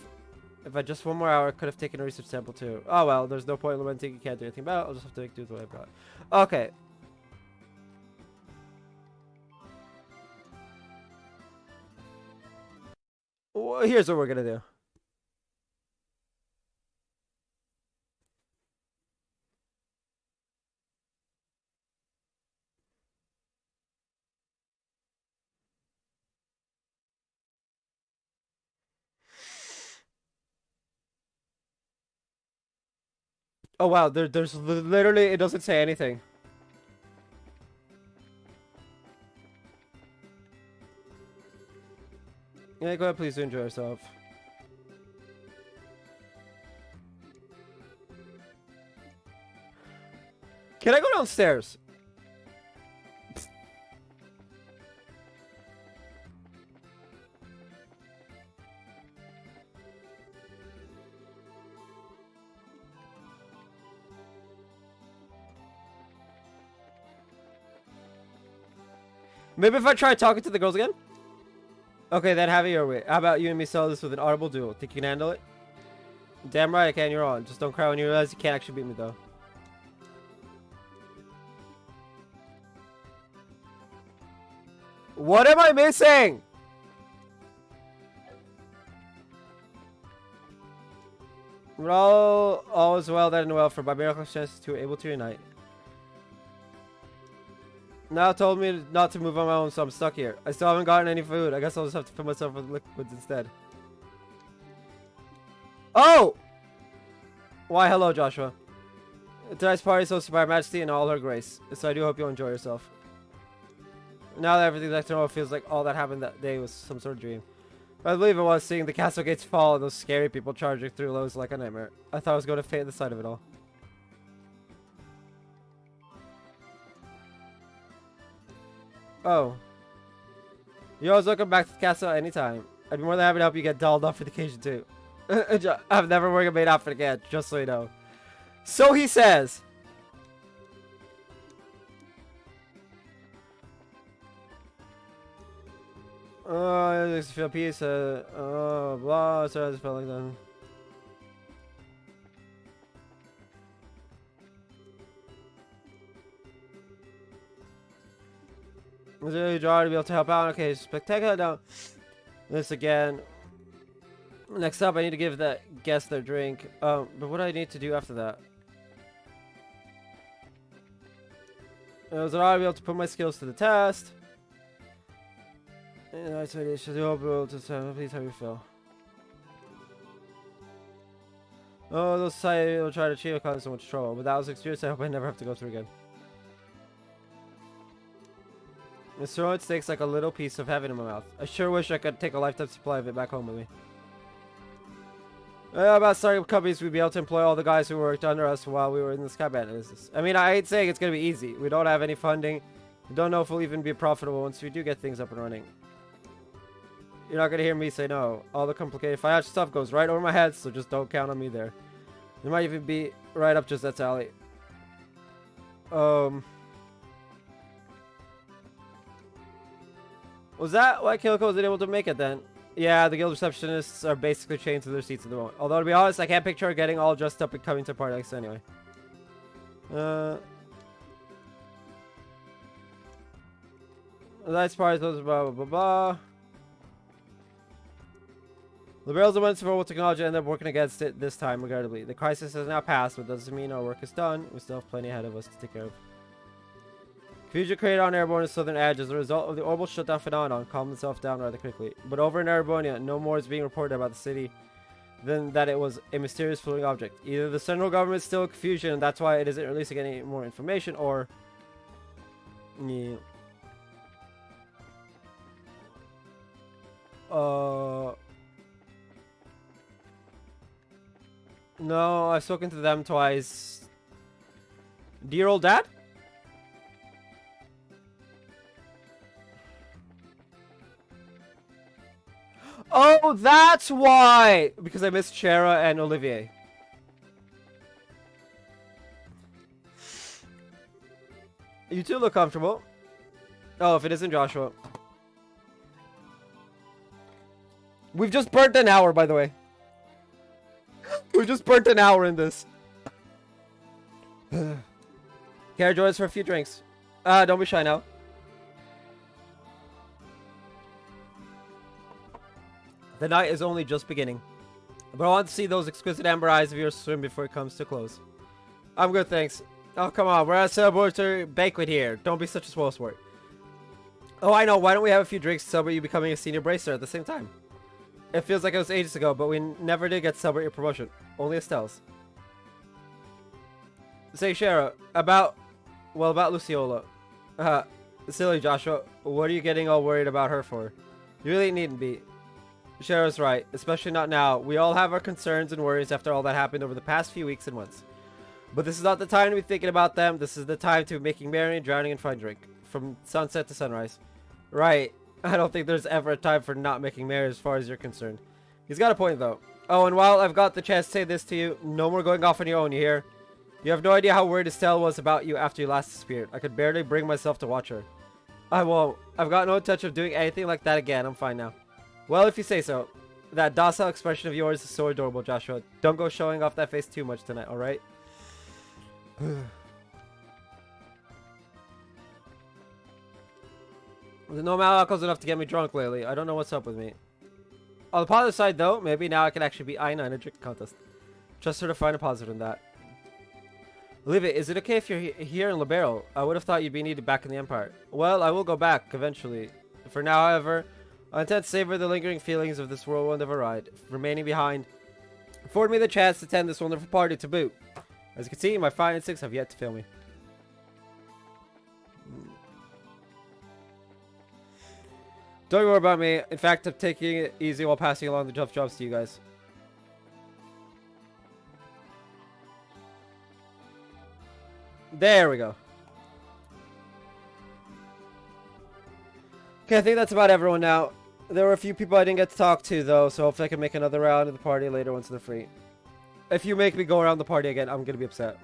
If I just 1 more hour, I could have taken a research sample too. Oh well, there's no point in lamenting. You can't do anything about it. I'll just have to make do with what I've got. Okay. Well, here's what we're gonna do. Oh wow, there's literally, it doesn't say anything. Yeah, go ahead, please enjoy yourself. Can I go downstairs? Maybe if I try talking to the girls again? Okay, then have it your way. How about you and me settle this with an audible duel? Think you can handle it? Damn right I can, you're on. Just don't cry when you realize you can't actually beat me though. What am I missing? We're all is well that and well, for by miracle chance to able to unite. Now told me not to move on my own, so I'm stuck here. I still haven't gotten any food. I guess I'll just have to fill myself with liquids instead. Oh! Why, hello, Joshua. Tonight's party is hosted by Her Majesty and all her grace, so I do hope you'll enjoy yourself. Now that everything's back to normal, it feels like all that happened that day was some sort of dream. But I believe it was, seeing the castle gates fall and those scary people charging through was like a nightmare. I thought I was going to faint at the sight of it all. Oh. You're always welcome back to the castle anytime. I'd be more than happy to help you get dolled up for the occasion too. I've never worn a maid outfit again, just so you know. So he says. Oh, I just feel peace. Oh, blah. So I just felt like that. Is it really dry to be able to help out? Okay, spectacular. Now, this again. Next up, I need to give that guest their drink. But what do I need to do after that? It was an honor to be able to put my skills to the test. And I said, it should be able to please how you feel. Oh, those society will try to cheat or cause so much trouble. But that was experience I hope I never have to go through again. It's throwing steaks like a little piece of heaven in my mouth. I sure wish I could take a lifetime supply of it back home with me. About starting up companies, we'd be able to employ all the guys who worked under us while we were in the Sky Bandit business. I mean, I ain't saying it's going to be easy. We don't have any funding. We don't know if we'll even be profitable once we do get things up and running. You're not going to hear me say no. All the complicated financial stuff goes right over my head, so just don't count on me there. It might even be right up just that alley. Was that why Kyoko wasn't able to make it then? Yeah, the guild receptionists are basically chained to their seats at the moment. Although, to be honest, I can't picture her getting all dressed up and coming to a party like this anyway. That's part of blah blah blah blah. The Barrels of wonderful technology end up working against it this time, regrettably. The crisis has now passed, but doesn't mean our work is done. We still have plenty ahead of us to take care of. Confusion created on Airborne's southern edge as a result of the orbital shutdown phenomenon calmed itself down rather quickly. But over in Erebonia, no more is being reported about the city than that it was a mysterious floating object. Either the central government is still in confusion and that's why it isn't releasing any more information, or... Yeah. No, I've spoken to them twice. Dear old dad? Oh, that's why! Because I missed Shara and Olivier. You two look comfortable. Oh, if it isn't Joshua. We've just burnt an hour, by the way. We've just burnt an hour in this. Care join us for a few drinks. Don't be shy now. The night is only just beginning. But I want to see those exquisite amber eyes of yours swim before it comes to close. I'm good, thanks. Oh, come on. We're at a celebratory banquet here. Don't be such a swell sport. Oh, I know. Why don't we have a few drinks to celebrate you becoming a senior bracer at the same time? It feels like it was ages ago, but we never did get to celebrate your promotion. Only Estelle's. Say, Shara, about Luciola. Silly Joshua. What are you getting all worried about her for? You really needn't be. Shara's right, especially not now. We all have our concerns and worries after all that happened over the past few weeks and months. But this is not the time to be thinking about them. This is the time to be making merry and drowning in fun drink. From sunset to sunrise. Right. I don't think there's ever a time for not making merry as far as you're concerned. He's got a point, though. Oh, and while I've got the chance to say this to you, no more going off on your own, you hear? You have no idea how worried Estelle was about you after you last disappeared. I could barely bring myself to watch her. I won't. I've got no intention of doing anything like that again. I'm fine now. Well, if you say so. That docile expression of yours is so adorable, Joshua. Don't go showing off that face too much tonight, alright? No amount of alcohol's enough to get me drunk lately. I don't know what's up with me. On the positive side, though, maybe now I can actually beat Aina in a drinking contest. Trust her to find a positive in that. Olivia, is it okay if you're here in Libero? I would have thought you'd be needed back in the Empire. Well, I will go back, eventually. For now, however, I intend to savor the lingering feelings of this whirlwind of a ride. Remaining behind, afford me the chance to attend this wonderful party to boot. As you can see, my fine instincts have yet to fail me. Don't worry about me. In fact, I'm taking it easy while passing along the tough jobs to you guys. There we go. Okay, I think that's about everyone now. There were a few people I didn't get to talk to, though, so hopefully I can make another round of the party later once they're free. If you make me go around the party again, I'm gonna be upset.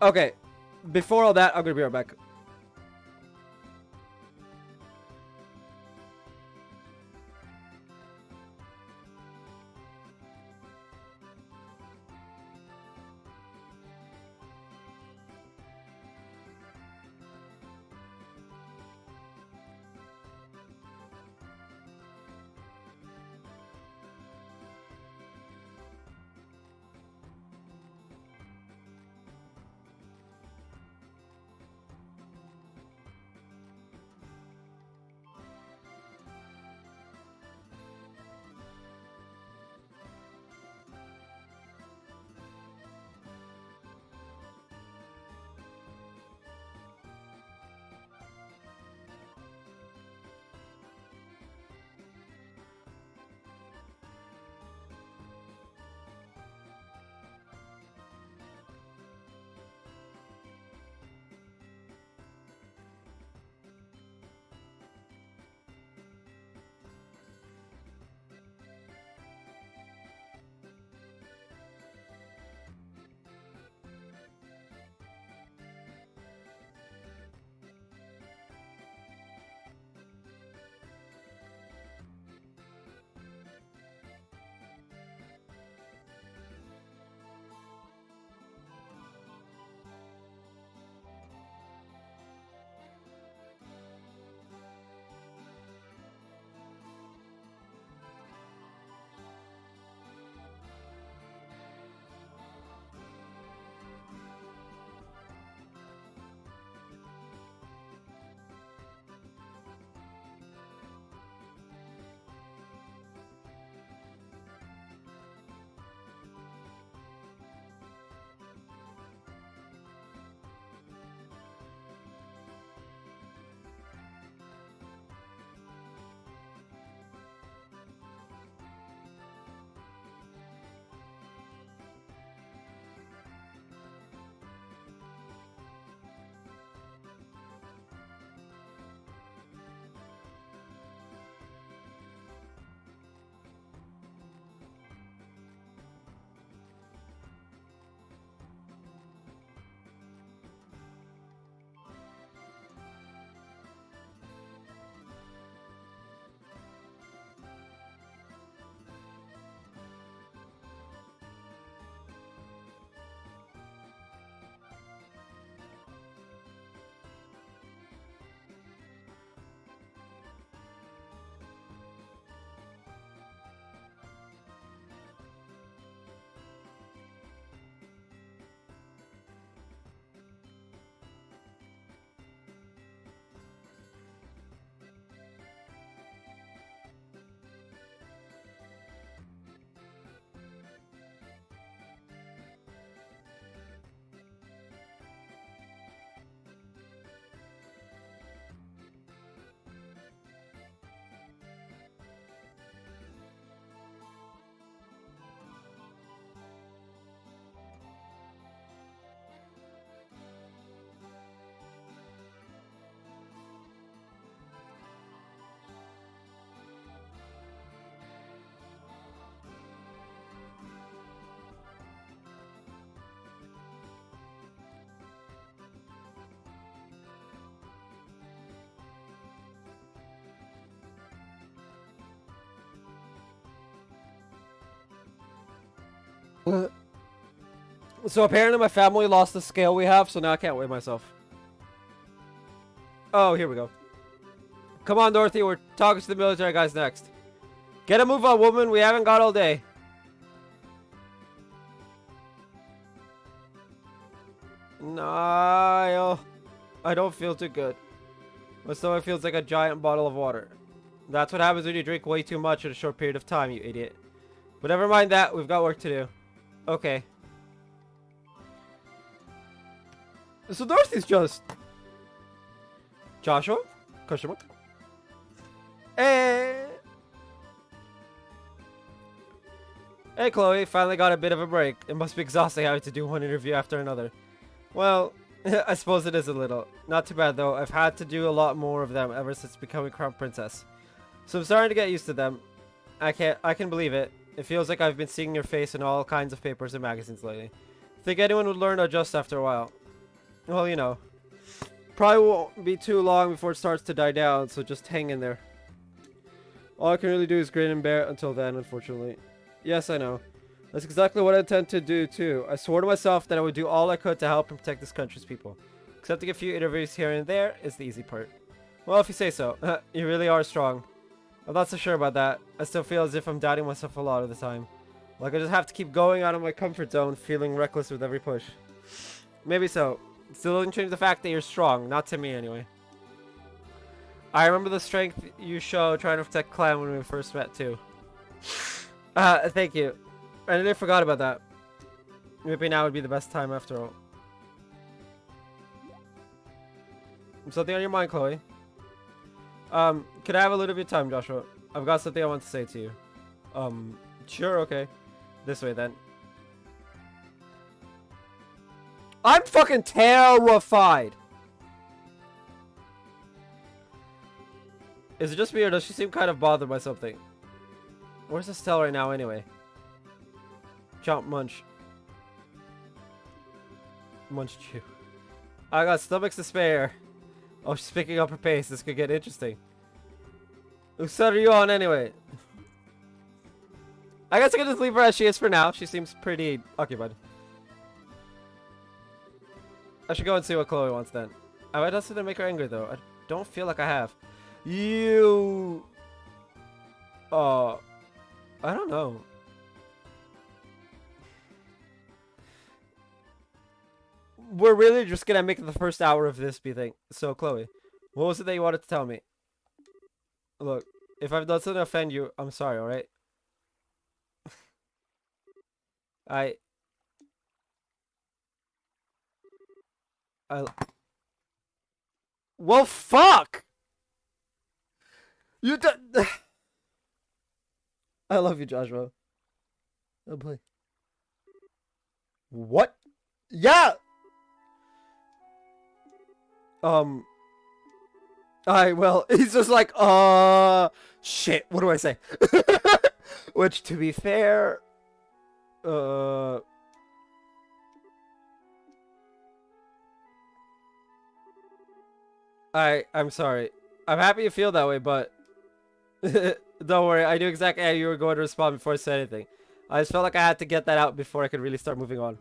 Okay, before all that, I'm gonna be right back. So apparently my family lost the scale we have, so now I can't weigh myself. Oh, here we go. Come on, Dorothy, we're talking to the military guys next. Get a move on, woman, we haven't got all day. Niall, I don't feel too good. My stomach feels like a giant bottle of water. That's what happens when you drink way too much in a short period of time, you idiot. But never mind that, we've got work to do. Okay. So Dorothy's just... Joshua? Question mark? Hey! Hey Chloe, finally got a bit of a break. It must be exhausting having to do one interview after another. Well, I suppose it is a little. Not too bad though, I've had to do a lot more of them ever since becoming Crown Princess. So I'm starting to get used to them. I can believe it. It feels like I've been seeing your face in all kinds of papers and magazines lately. Think anyone would learn to adjust after a while? Well, you know. Probably won't be too long before it starts to die down, so just hang in there. All I can really do is grin and bear it until then, unfortunately. Yes, I know. That's exactly what I intend to do, too. I swore to myself that I would do all I could to help and protect this country's people. Accepting a few interviews here and there is the easy part. Well, if you say so. You really are strong. I'm not so sure about that. I still feel as if I'm doubting myself a lot of the time. Like I just have to keep going out of my comfort zone, feeling reckless with every push. Maybe so. Still doesn't change the fact that you're strong. Not to me, anyway. I remember the strength you show trying to protect Clem when we first met, too. Thank you. I nearly forgot about that. Maybe now would be the best time after all. Something on your mind, Chloe? Could I have a little bit of time, Joshua? I've got something I want to say to you. Sure, okay. This way, then. I'm fucking terrified! Is it just me, or does she seem kind of bothered by something? Where's Estelle right now, anyway? Chomp munch. Munch chew. I got stomachs to spare. Oh, she's picking up her pace. This could get interesting. Whose side are you on, anyway? I guess I can just leave her as she is for now. She seems pretty occupied. I should go and see what Chloe wants then. I might also make her angry, though. I don't feel like I have. You... I don't know. We're really just gonna make the first hour of this be thing. So, Chloe, what was it that you wanted to tell me? Look, if I've done something to offend you, I'm sorry, alright? Well, fuck! You I love you, Joshua. Oh, boy. What? Yeah! Well, he's just like, shit, what do I say? Which, to be fair, I'm sorry. I'm happy you feel that way, but don't worry, I knew exactly how you were going to respond before I said anything. I just felt like I had to get that out before I could really start moving on.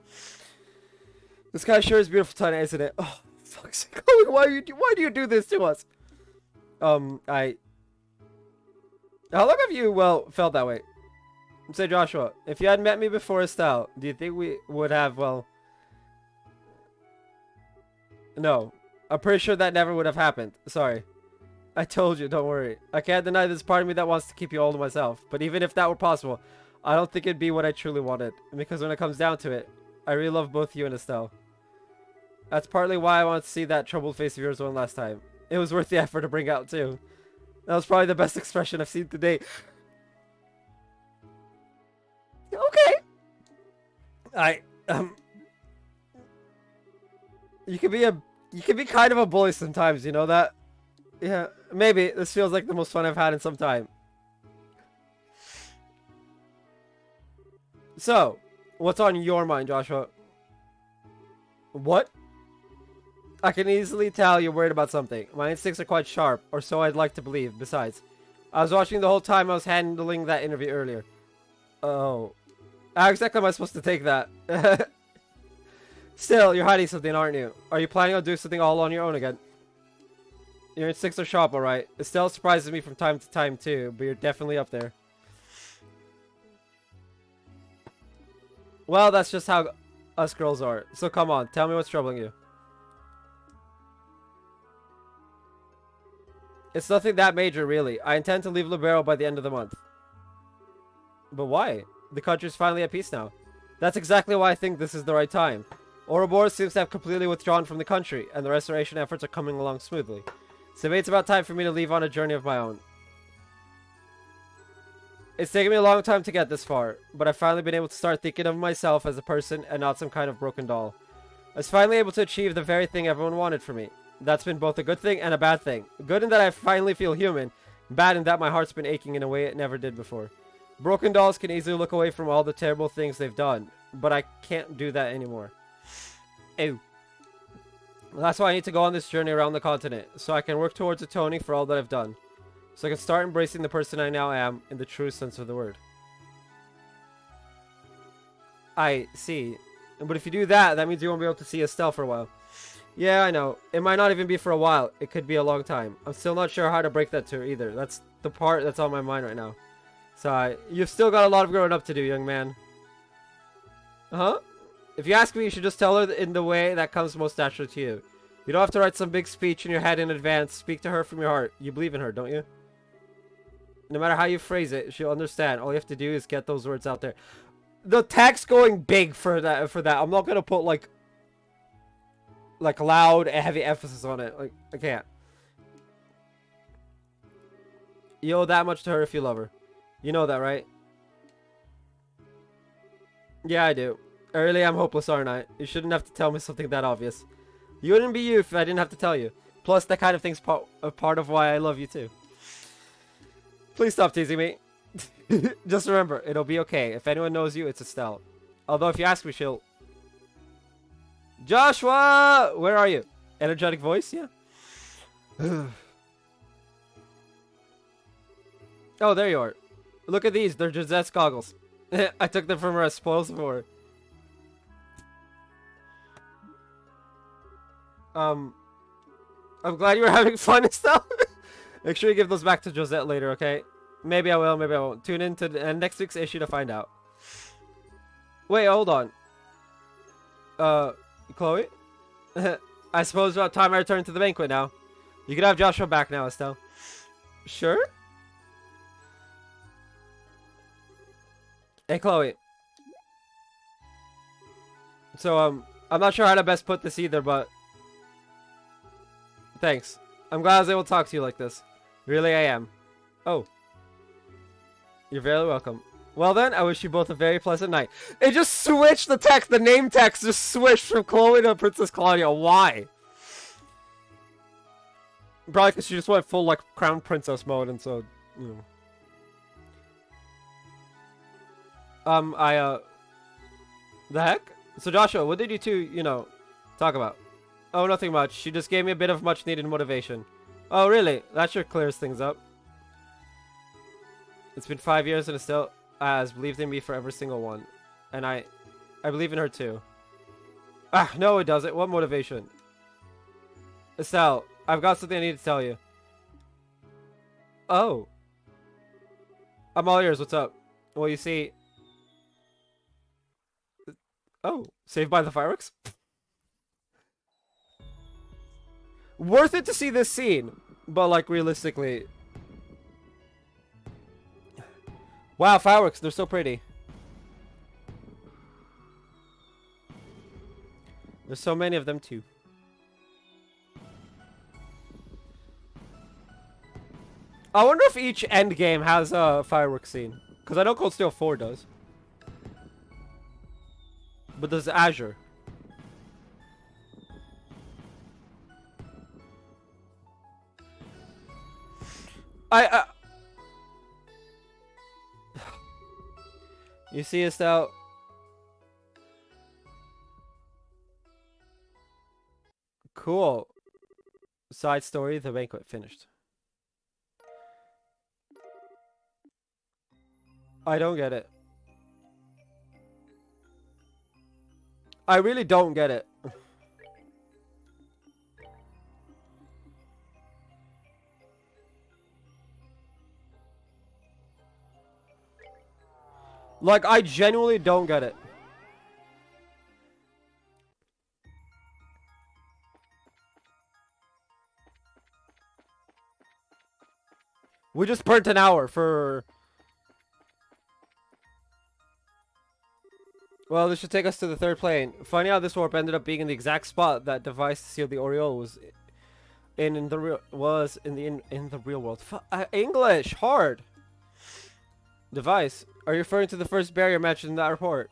This guy sure is beautiful tonight, isn't it? Oh, fuck's sake. Why do you do this to us? How long have you, well, felt that way? Say, Joshua, if you hadn't met me before Estelle, do you think we would have, well... No. I'm pretty sure that never would have happened. Sorry. I told you, don't worry. I can't deny there's part of me that wants to keep you all to myself. But even if that were possible, I don't think it'd be what I truly wanted. Because when it comes down to it, I really love both you and Estelle. That's partly why I wanted to see that troubled face of yours one last time. It was worth the effort to bring out, too. That was probably the best expression I've seen today. Okay. You can be kind of a bully sometimes, you know that? Yeah, maybe. This feels like the most fun I've had in some time. So, what's on your mind, Joshua? What? I can easily tell you're worried about something. My instincts are quite sharp, or so I'd like to believe. Besides, I was watching the whole time I was handling that interview earlier. Oh. How exactly am I supposed to take that? Still, you're hiding something, aren't you? Are you planning on doing something all on your own again? Your instincts are sharp, alright. Estelle surprises me from time to time too, but you're definitely up there. Well, that's just how us girls are. So come on, tell me what's troubling you. It's nothing that major, really. I intend to leave Libero by the end of the month. But why? The country's finally at peace now. That's exactly why I think this is the right time. Ouroboros seems to have completely withdrawn from the country, and the restoration efforts are coming along smoothly. So maybe it's about time for me to leave on a journey of my own. It's taken me a long time to get this far, but I've finally been able to start thinking of myself as a person and not some kind of broken doll. I was finally able to achieve the very thing everyone wanted for me. That's been both a good thing and a bad thing. Good in that I finally feel human, bad in that my heart's been aching in a way it never did before. Broken dolls can easily look away from all the terrible things they've done, but I can't do that anymore. Ew. That's why I need to go on this journey around the continent, so I can work towards atoning for all that I've done. So I can start embracing the person I now am in the true sense of the word. I see. But if you do that, that means you won't be able to see Estelle for a while. Yeah, I know. It might not even be for a while. It could be a long time. I'm still not sure how to break that to her either. That's the part that's on my mind right now. So, you've still got a lot of growing up to do, young man. Huh? If you ask me, you should just tell her in the way that comes most naturally to you. You don't have to write some big speech in your head in advance. Speak to her from your heart. You believe in her, don't you? No matter how you phrase it, she'll understand. All you have to do is get those words out there. The text going big for that. I'm not gonna put like loud, heavy emphasis on it. Like, I can't. You owe that much to her if you love her. You know that, right? Yeah, I do. Early, I'm hopeless, aren't I? You shouldn't have to tell me something that obvious. You wouldn't be you if I didn't have to tell you. Plus, that kind of thing's a part of why I love you too. Please stop teasing me. Just remember, it'll be okay. If anyone knows you, it's Estelle. Although if you ask me, she'll... Joshua! Where are you? Energetic voice? Yeah. Oh, there you are. Look at these. They're Josette's goggles. I took them from her as spoils for her. I'm glad you were having fun and stuff. Make sure you give those back to Josette later, okay? Maybe I will, maybe I won't. Tune in to next week's issue to find out. Wait, hold on. Chloe? I suppose about time I return to the banquet now. You can have Joshua back now, Estelle. Sure? Hey, Chloe. So, I'm not sure how to best put this either, but... Thanks. I'm glad I was able to talk to you like this. Really, I am. Oh. You're very welcome. Well then, I wish you both a very pleasant night. It just switched the text, the name text just switched from Chloe to Princess Claudia. Why? Probably because she just went full, like, Crown Princess mode, and so, you know. The heck? So Joshua, what did you two, you know, talk about? Oh, nothing much. She just gave me a bit of much needed motivation. Oh, really? That sure clears things up. It's been 5 years and Estelle has believed in me for every single one. And I believe in her too. Ah, no it doesn't. What motivation? Estelle, I've got something I need to tell you. Oh. I'm all ears. What's up? Well, you see... Oh, Saved by the Fireworks? Worth it to see this scene, but like realistically. Wow, fireworks, they're so pretty. There's so many of them too. I wonder if each end game has a fireworks scene. Because I know Cold Steel 4 does. But does Azure? You see us out. Cool. Side story, the banquet finished. I don't get it. I really don't get it. Like, I genuinely don't get it. We just burnt an hour for... Well, this should take us to the third plane. Funny how this warp ended up being in the exact spot that device to seal the Oriole was in the real world. English hard. Device. Are you referring to the first barrier mentioned in that report?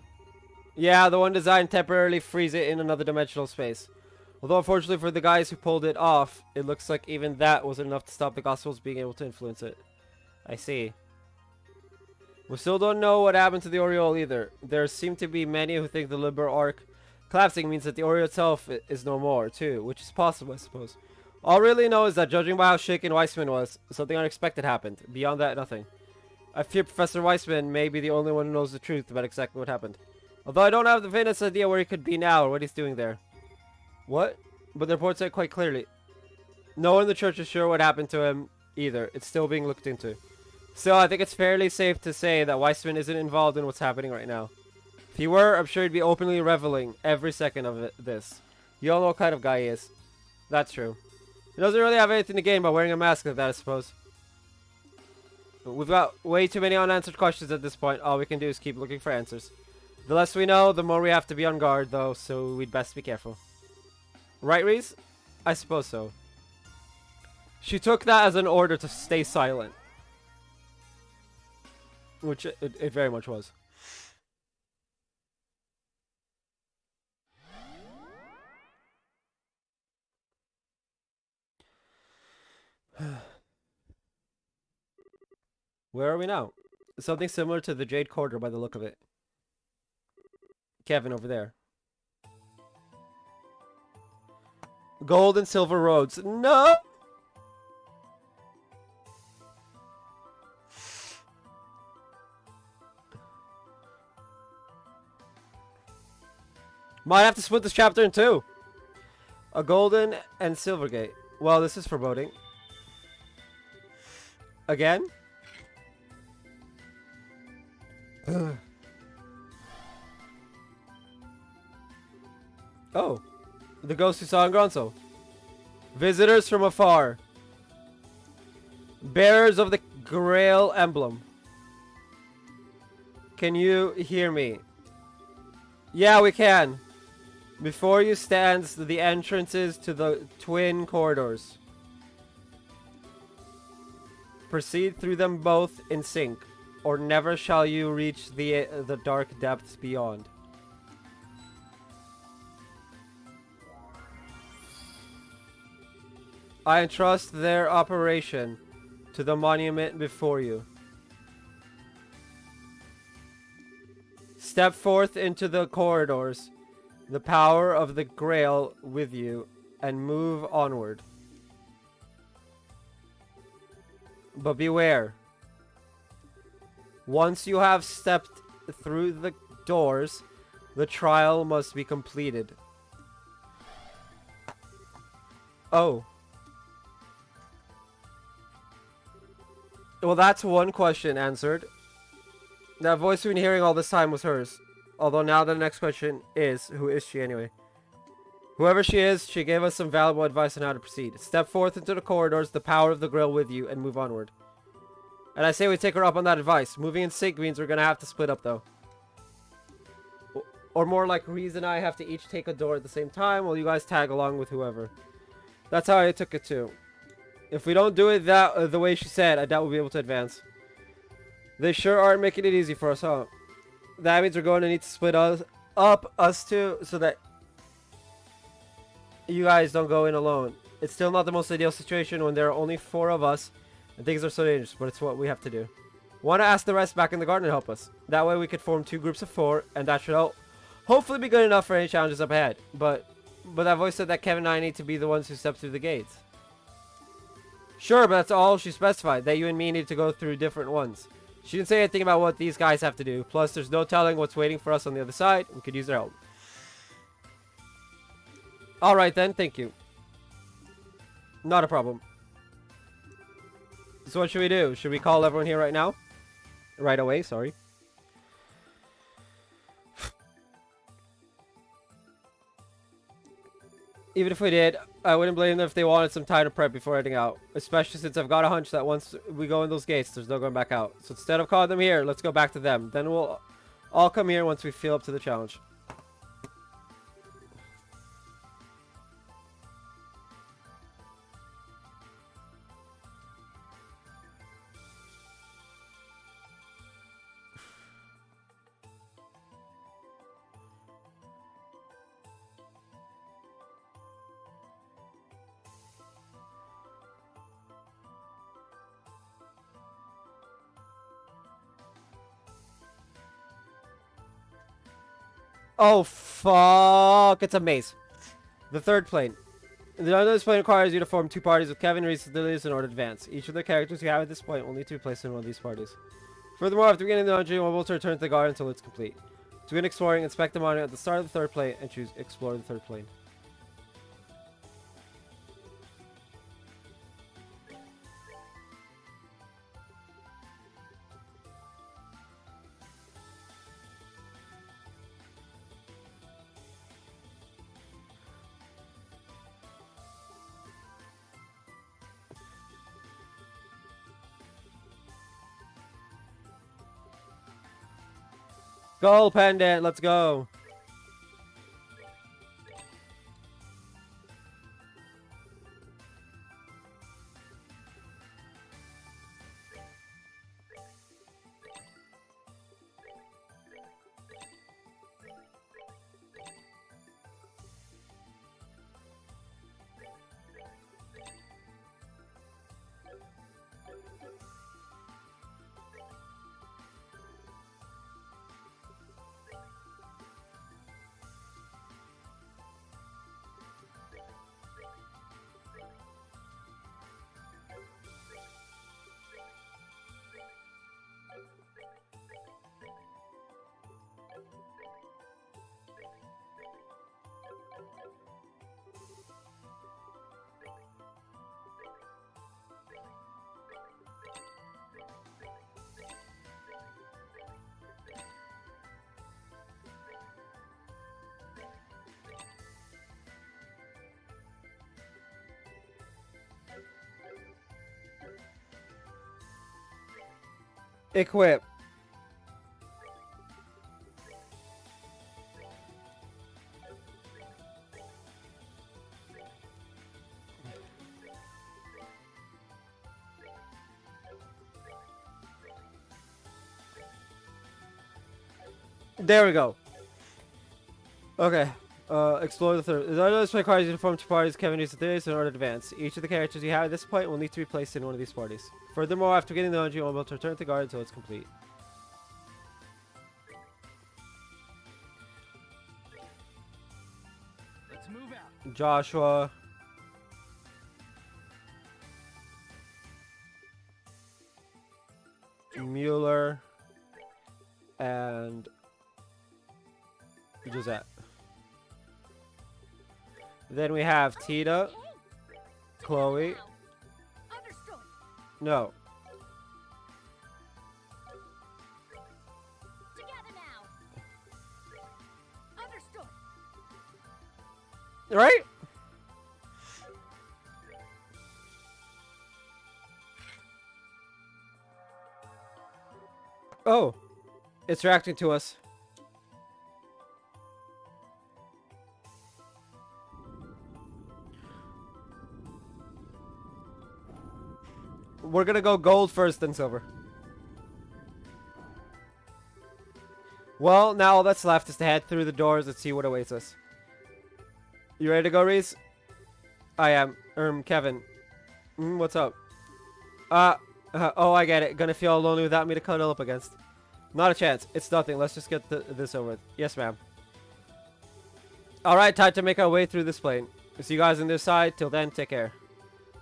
Yeah, the one designed to temporarily freeze it in another dimensional space. Although unfortunately for the guys who pulled it off, it looks like even that wasn't enough to stop the Gospels being able to influence it. I see. We still don't know what happened to the Oriole either. There seem to be many who think the Liber Arc collapsing means that the Oriole itself is no more, too, which is possible, I suppose. All we really know is that judging by how shaken Weissman was, something unexpected happened. Beyond that, nothing. I fear Professor Weissman may be the only one who knows the truth about exactly what happened. Although I don't have the faintest idea where he could be now or what he's doing there. What? But the report said quite clearly. No one in the church is sure what happened to him either. It's still being looked into. So I think it's fairly safe to say that Weissman isn't involved in what's happening right now. If he were, I'm sure he'd be openly reveling every second of this. You all know what kind of guy he is. That's true. He doesn't really have anything to gain by wearing a mask like that, I suppose. We've got way too many unanswered questions at this point. All we can do is keep looking for answers. The less we know, the more we have to be on guard, though, so we'd best be careful. Right, Reese? I suppose so. She took that as an order to stay silent. Which it very much was. Where are we now? Something similar to the Jade Quarter by the look of it. Kevin over there. Gold and silver roads. No! Might have to split this chapter in two. A golden and silver gate. Well, this is foreboding. Again? Oh. The ghost who saw in Gronso. Visitors from afar. Bearers of the Grail emblem. Can you hear me? Yeah, we can. Before you stands the entrances to the twin corridors. Proceed through them both in sync, or never shall you reach the dark depths beyond. I entrust their operation to the monument before you. Step forth into the corridors, the power of the Grail with you, and move onward. But beware. Once you have stepped through the doors, the trial must be completed. Oh. Well, that's one question answered. That voice we've been hearing all this time was hers. Although now the next question is, who is she anyway? Whoever she is, she gave us some valuable advice on how to proceed. Step forth into the corridors, the power of the Grail with you, and move onward. And I say we take her up on that advice. Moving in sync means we're going to have to split up, though. Or more like Reese and I have to each take a door at the same time, while you guys tag along with whoever. That's how I took it, too. If we don't do it the way she said, I doubt we'll be able to advance. They sure aren't making it easy for us, huh? That means we're going to need to split us two, so that you guys don't go in alone. It's still not the most ideal situation when there are only 4 of us, and things are so dangerous, but it's what we have to do. Want to ask the rest back in the garden to help us. That way we could form 2 groups of 4, and that should hopefully be good enough for any challenges up ahead. But that voice said that Kevin and I need to be the ones who step through the gates. Sure, but that's all she specified, that you and me need to go through different ones. She didn't say anything about what these guys have to do. Plus, there's no telling what's waiting for us on the other side. We could use their help. Alright then, thank you. Not a problem. So what should we do? Should we call everyone here right now? Right away, sorry. Even if we did, I wouldn't blame them if they wanted some time to prep before heading out. Especially since I've got a hunch that once we go in those gates, there's no going back out. So instead of calling them here, let's go back to them. Then we'll all come here once we feel up to the challenge. Oh, fuck. It's a maze. The third plane. The this plane requires you to form two parties with Kevin, Reese, and Lilius in order to advance. Each of the characters you have at this point will need to be placed in one of these parties. Furthermore, after beginning the dungeon, one will return to the garden until it's complete. To begin exploring, inspect the monitor at the start of the third plane and choose Explore the third plane. Go, Pendant, let's go. Equip. There we go. Okay. Explore the third. The other requires you to form two parties, Kevin uses this in order to advance. Each of the characters you have at this point will need to be placed in one of these parties. Furthermore, after getting the dungeon, you will be able to return to the guard until it's complete. Let's move out. Joshua. Mueller. And Gisette. Then we have Tita, Chloe. Understood. No. Together now. Understood. Right? Oh. It's reacting to us. We're gonna go gold first, then silver. Well, now all that's left is to head through the doors and see what awaits us. You ready to go, Reese? I am. Kevin. What's up? Oh, I get it. Gonna feel lonely without me to cuddle up against. Not a chance. It's nothing. Let's just get this over with. Yes, ma'am. Alright, time to make our way through this plane. See you guys on this side. Till then, take care.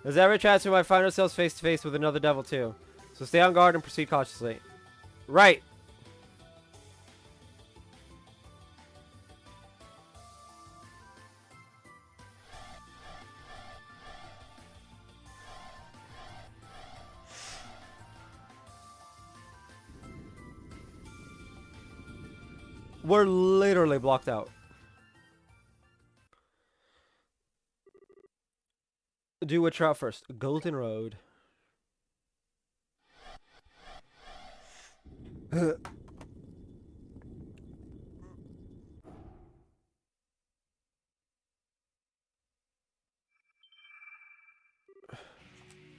There's every chance we might find ourselves face to face with another devil too. So stay on guard and proceed cautiously. Right. We're literally blocked out. Do which route first? Golden Road.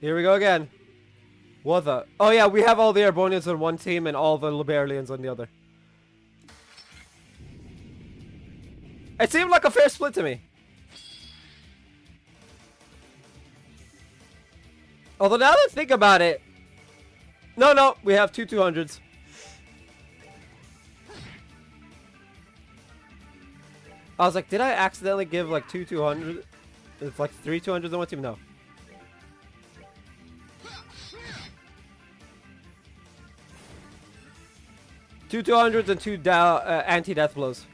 Here we go again. What the? Oh yeah, we have all the Arbonians on one team and all the Liberalians on the other. It seemed like a fair split to me. Although now that I think about it, no, we have two 200s. I was like, did I accidentally give like two 200s? It's like three 200s on one team? No. Two 200s and two anti-death blows.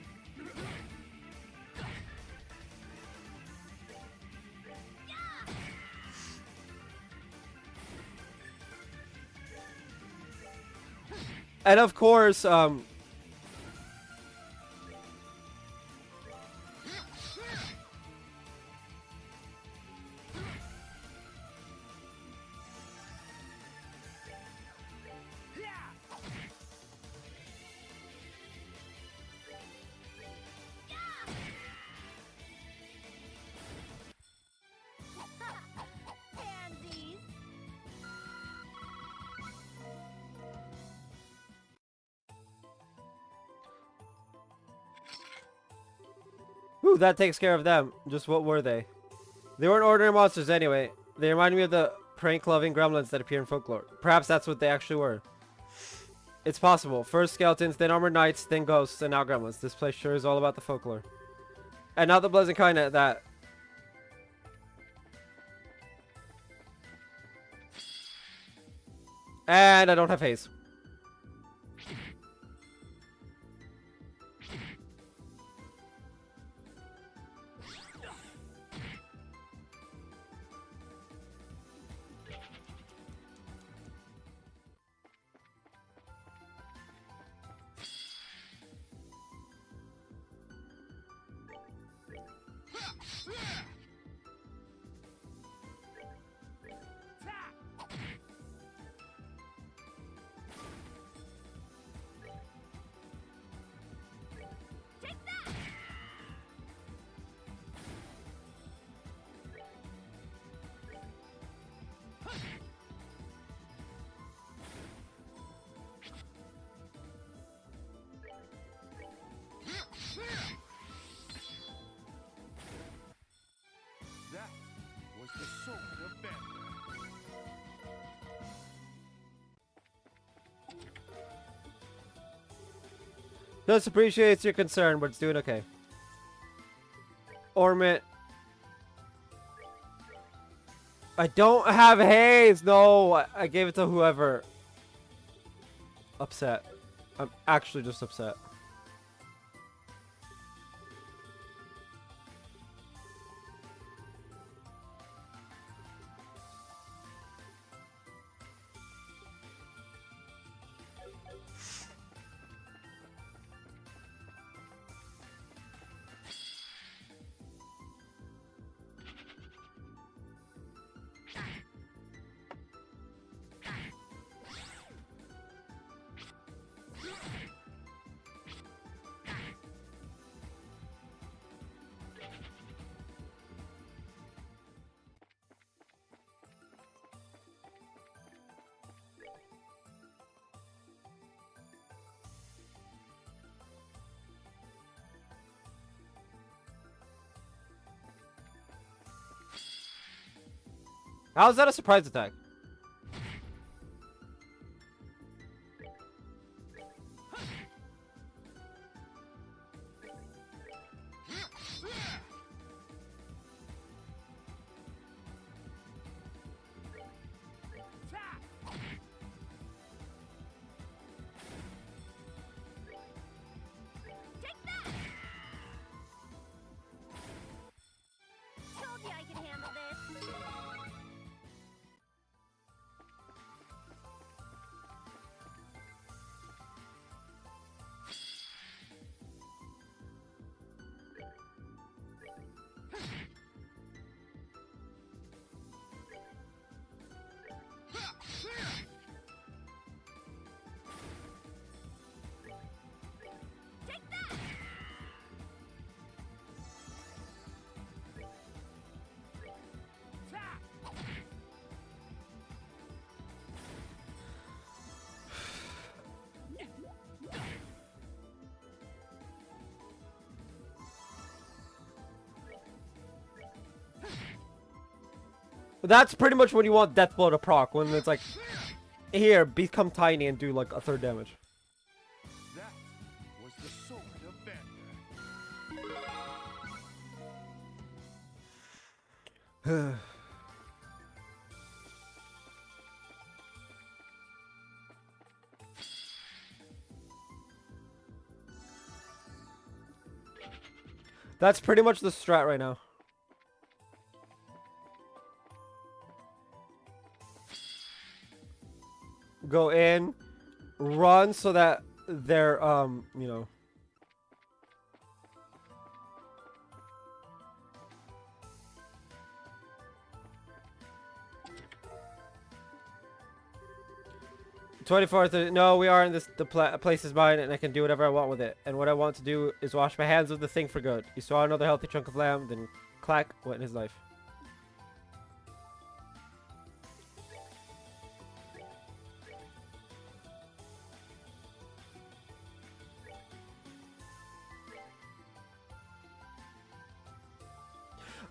And of course, Pansies. ooh, that takes care of them. Just what were they? They weren't ordinary monsters anyway. They reminded me of the prank-loving gremlins that appear in folklore. Perhaps that's what they actually were. It's possible. First skeletons, then armored knights, then ghosts, and now gremlins. This place sure is all about the folklore. And not the pleasant kind of that. And I don't have haze. That was the sword of Bender. Just appreciates your concern, but it's doing okay. Ormit. I don't have haze! No! I gave it to whoever. Upset. I'm actually just upset. How is that a surprise attack? Told you I could handle this. That's pretty much when you want Death Blow to proc, when it's like, here, become tiny and do like a third damage. That was the sword of Vander. That's pretty much the strat right now. Go in, run so that they're, you know. No, we are in this. The place is mine, and I can do whatever I want with it. And what I want to do is wash my hands of the thing for good. He saw another healthy chunk of lamb, then clack went in his life.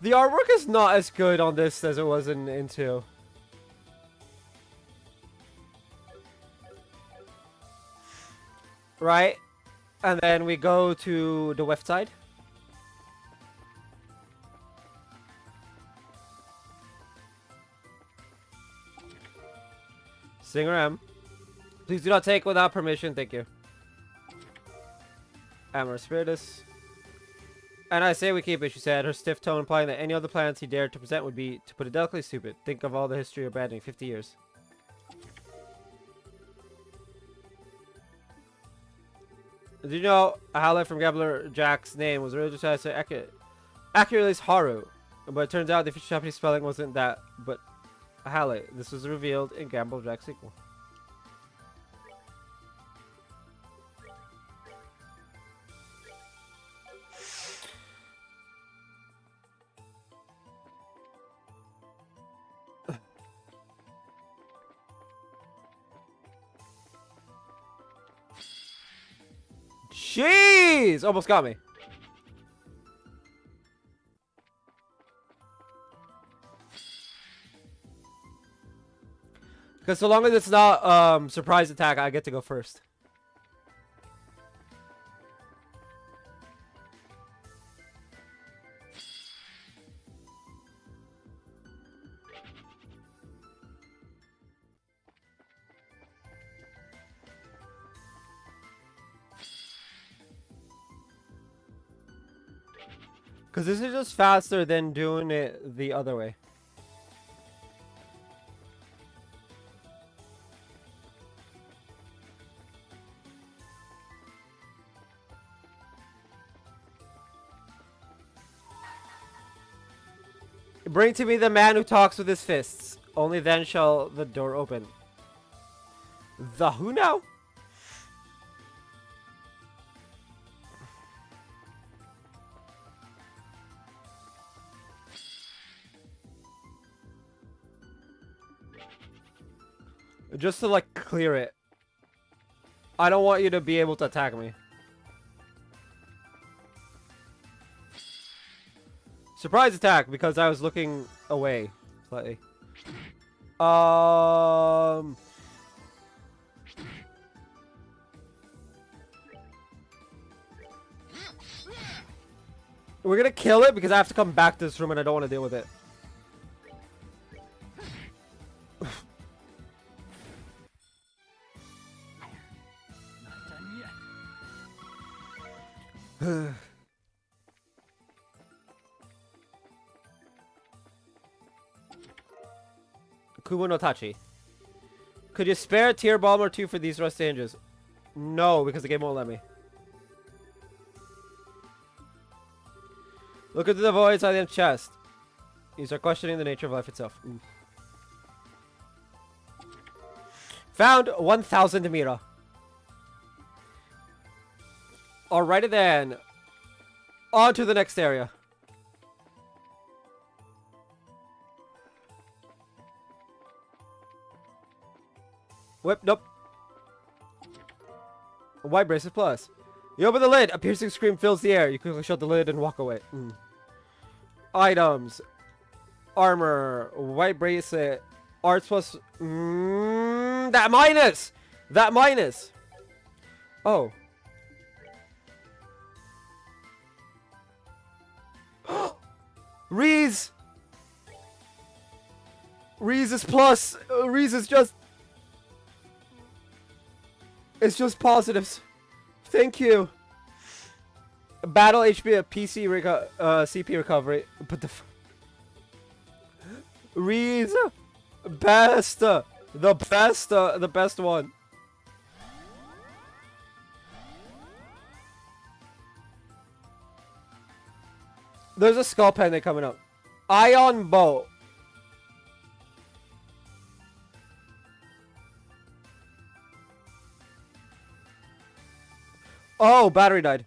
The artwork is not as good on this as it was in 2. Right? And then we go to the left side. Singer M. Please do not take without permission, thank you. Amorous Spiritus. And I say we keep it, she said, her stiff tone implying that any other plans he dared to present would be, to put it delicately, stupid. Think of all the history of abandoning 50 years. Did you know a highlight from Gambler Jack's name was originally trying to say accurately as Haru, but it turns out the official Japanese spelling wasn't that, but a highlight. This was revealed in Gamble Jack's sequel. Jeez! Almost got me. Because so long as it's not surprise attack, I get to go first. Because this is just faster than doing it the other way. Bring to me the man who talks with his fists. Only then shall the door open. The who now? Just to like clear it. I don't want you to be able to attack me. Surprise attack because I was looking away slightly. We're gonna kill it because I have to come back to this room and I don't want to deal with it. Kubo no Tachi. Could you spare a tier bomb or two for these rusty hinges? No, because the game won't let me. Look into the void inside the chest. You start questioning the nature of life itself. Found 1000 Mira. Alrighty then. On to the next area. Whip, nope. A white bracelet plus. You open the lid. A piercing scream fills the air. You quickly shut the lid and walk away. Items. armor, white bracelet, arts plus. That minus! That minus! Oh. Reese! Reese is plus. Reese is just. It's just positives. Thank you. Battle HP, PC CP recovery. But the. Reese! Best! The best one. There's a skull pendant coming up. Ion bow. Oh, battery died.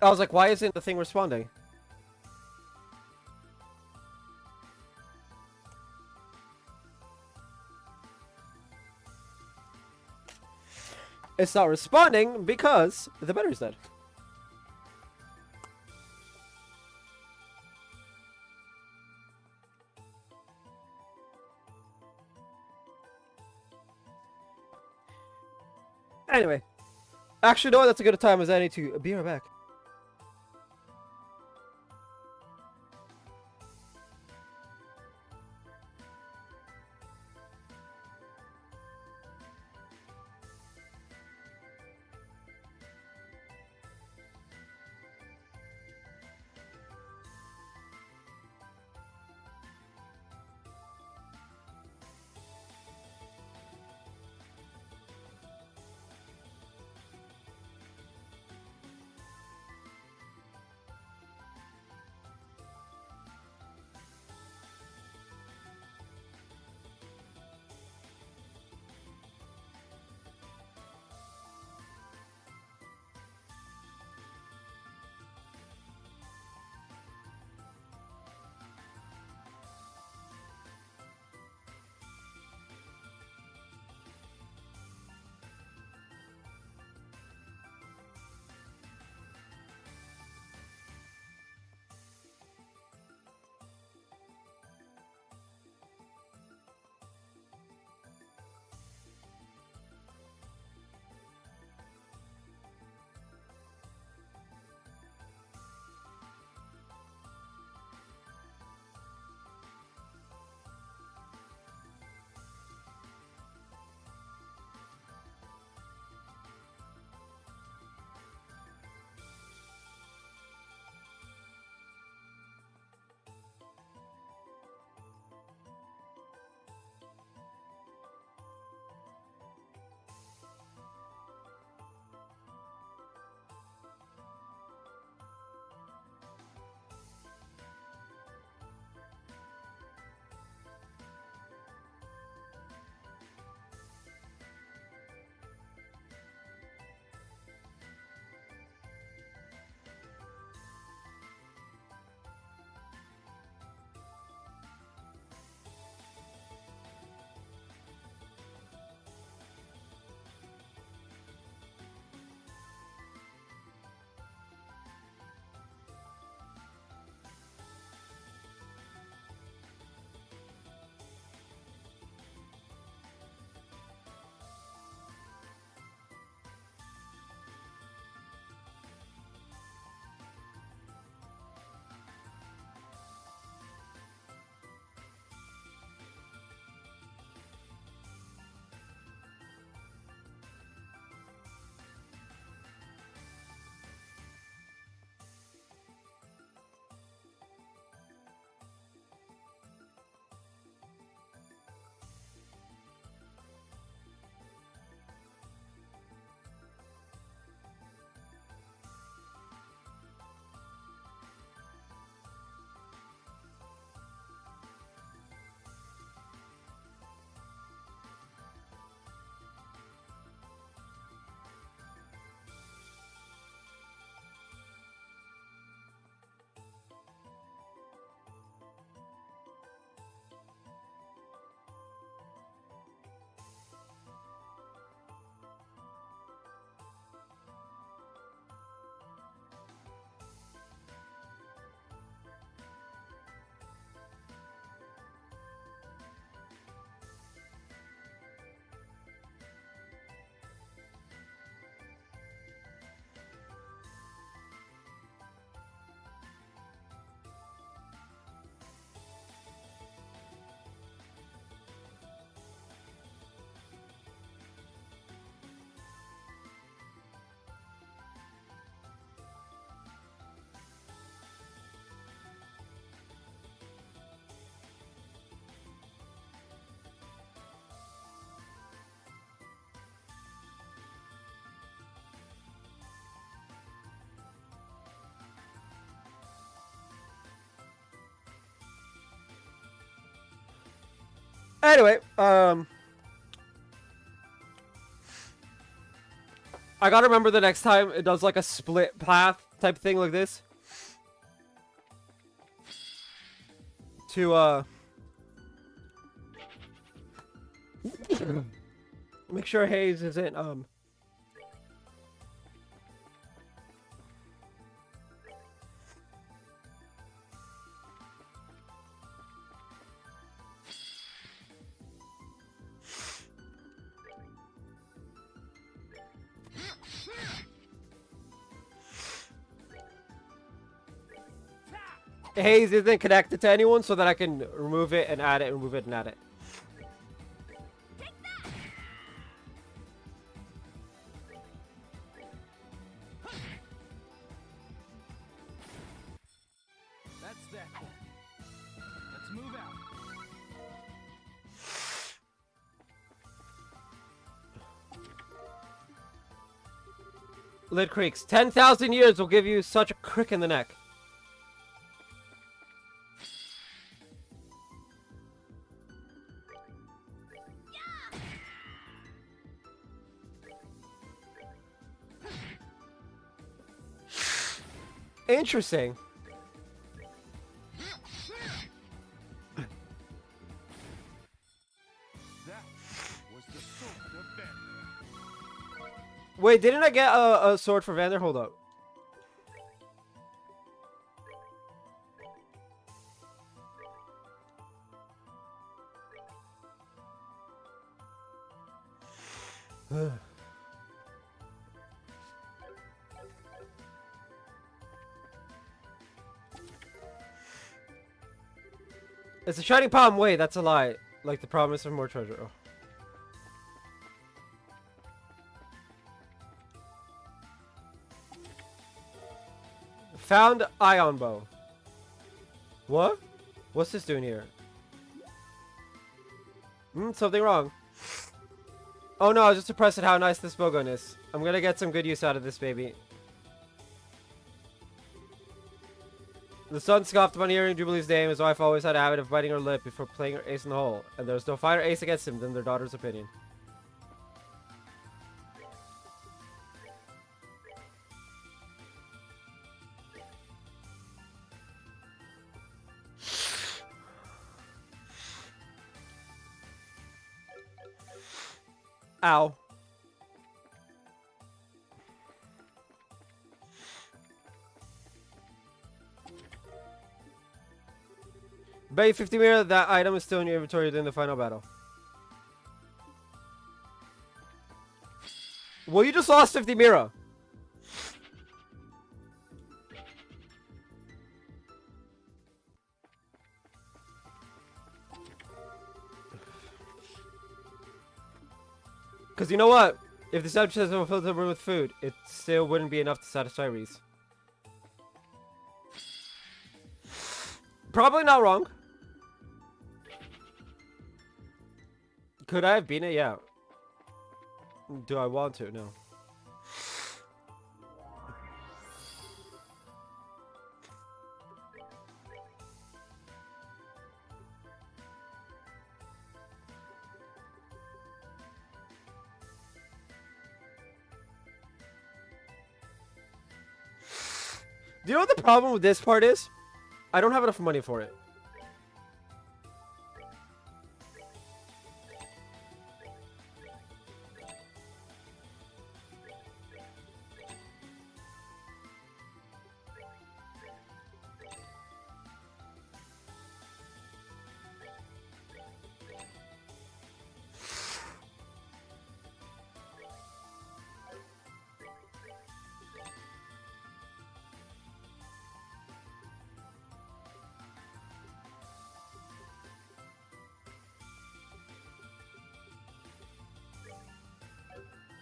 I was like, why isn't the thing responding? It's not responding because the battery's dead. Anyway. Actually, no, that's a good time as any to be right back. Anyway, I gotta remember the next time it does like a split path type thing like this. To, make sure Hayes isn't, Hayes isn't connected to anyone so that I can remove it and add it, remove it and add it. That's that then. Let's move out. Lid Creeks. 10,000 years will give you such a crick in the neck. Interesting. That was the sword of Vander. Wait, didn't I get a sword for Vander? Hold up. It's a shining palm. Wait, that's a lie. Like the promise of more treasure. Oh. Found ion bow. What? What's this doing here? Something wrong. Oh no, I was just impressed at how nice this bowgun is. I'm gonna get some good use out of this baby. The son scoffed upon hearing Jubilee's name. His wife always had a habit of biting her lip before playing her ace in the hole, and there was no finer ace against him than their daughter's opinion. Ow. Bay 50 mirror, that item is still in your inventory during the final battle. Well, you just lost 50 mirror. Because you know what? If the subject has been filled up with food, it still wouldn't be enough to satisfy Reese. Probably not wrong. Could I have been it? Yeah. Do I want to? No. Do you know what the problem with this part is? I don't have enough money for it.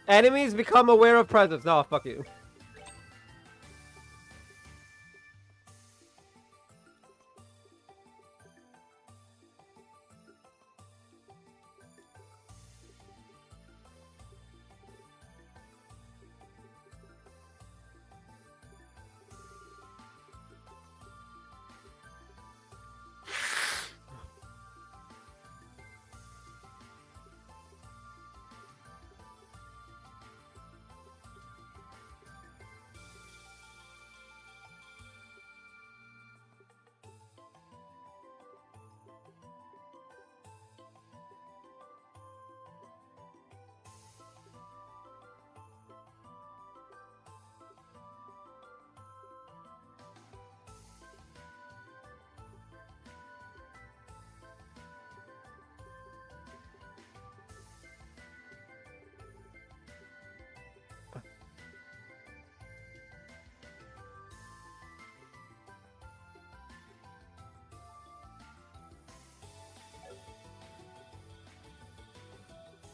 Enemies become aware of presence. No, fuck you.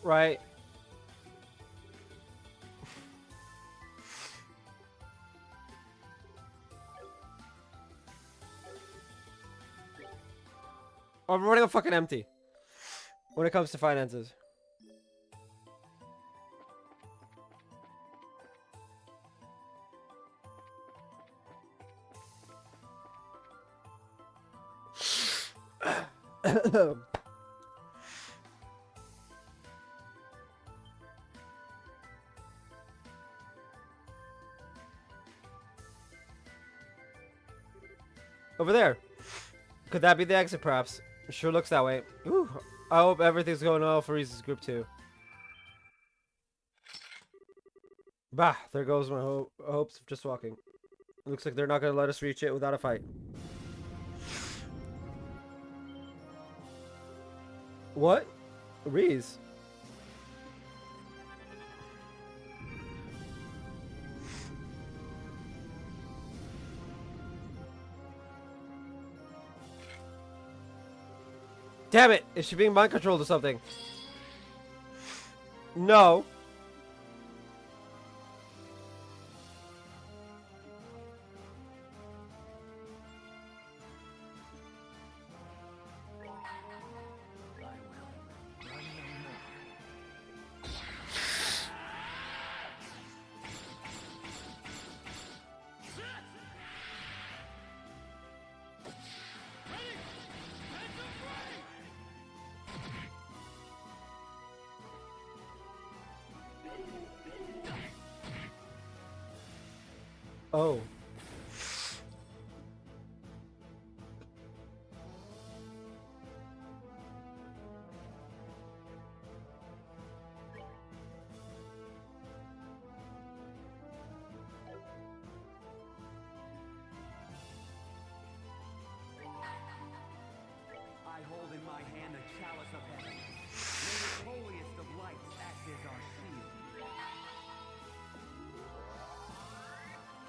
right? I'm running on fucking empty when it comes to finances. Over there. Could that be the exit, perhaps? Sure looks that way. Ooh, I hope everything's going well for Reese's group, too. Bah, there goes my hopes of just walking. Looks like they're not going to let us reach it without a fight. What? Reese? Damn it! Is she being mind controlled or something? No. Oh. I hold in my hand the chalice of heaven. May the holiest of lights act as our shield.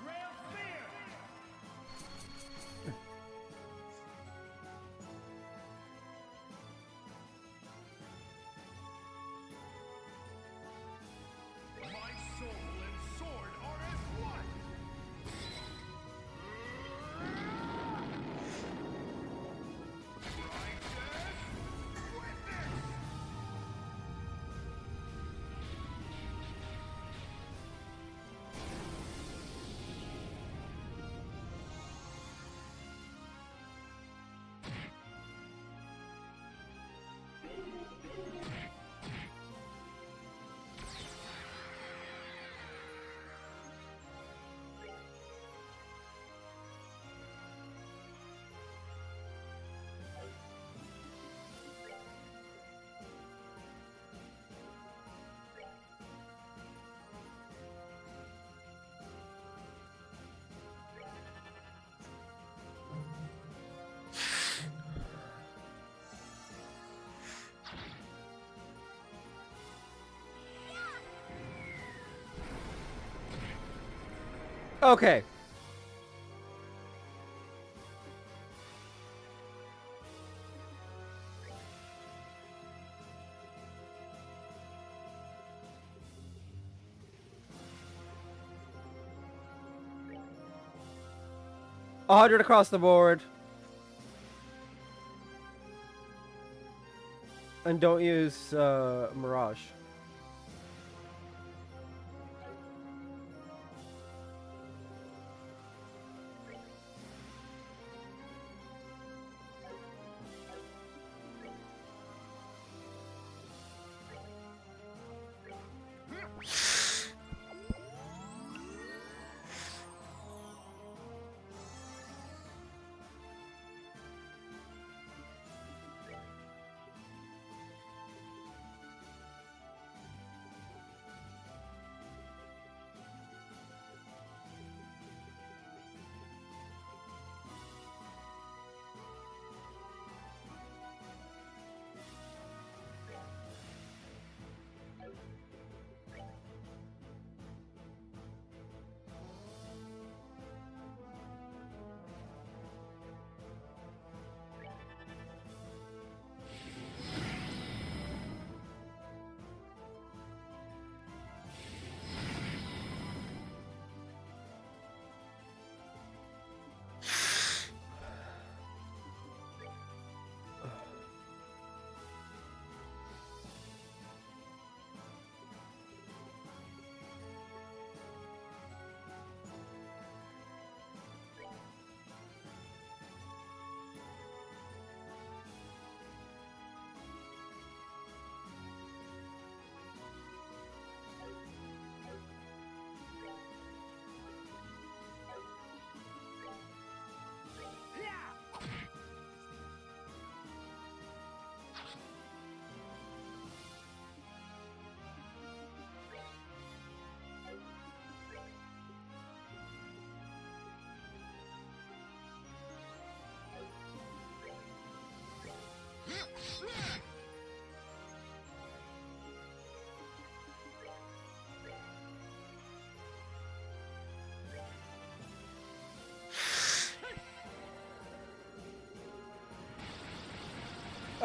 Grail Fear! My soul and sword are as one! Okay. $100 across the board. And don't use Mirage.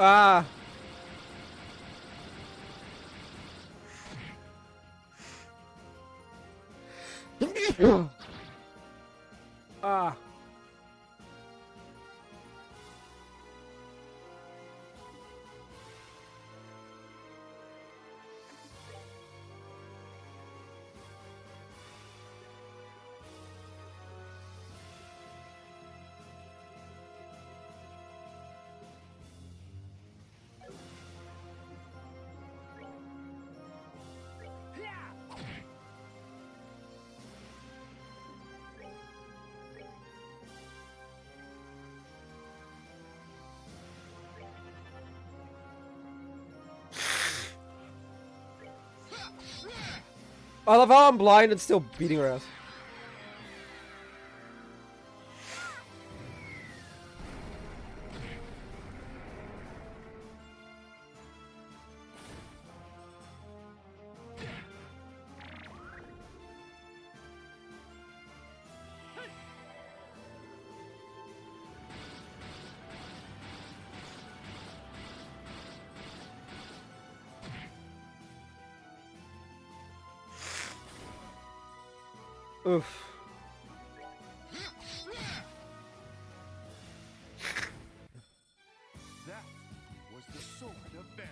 Ah. Ah. I love how I'm blind and still beating her ass. Oof. That was the sword of Vander.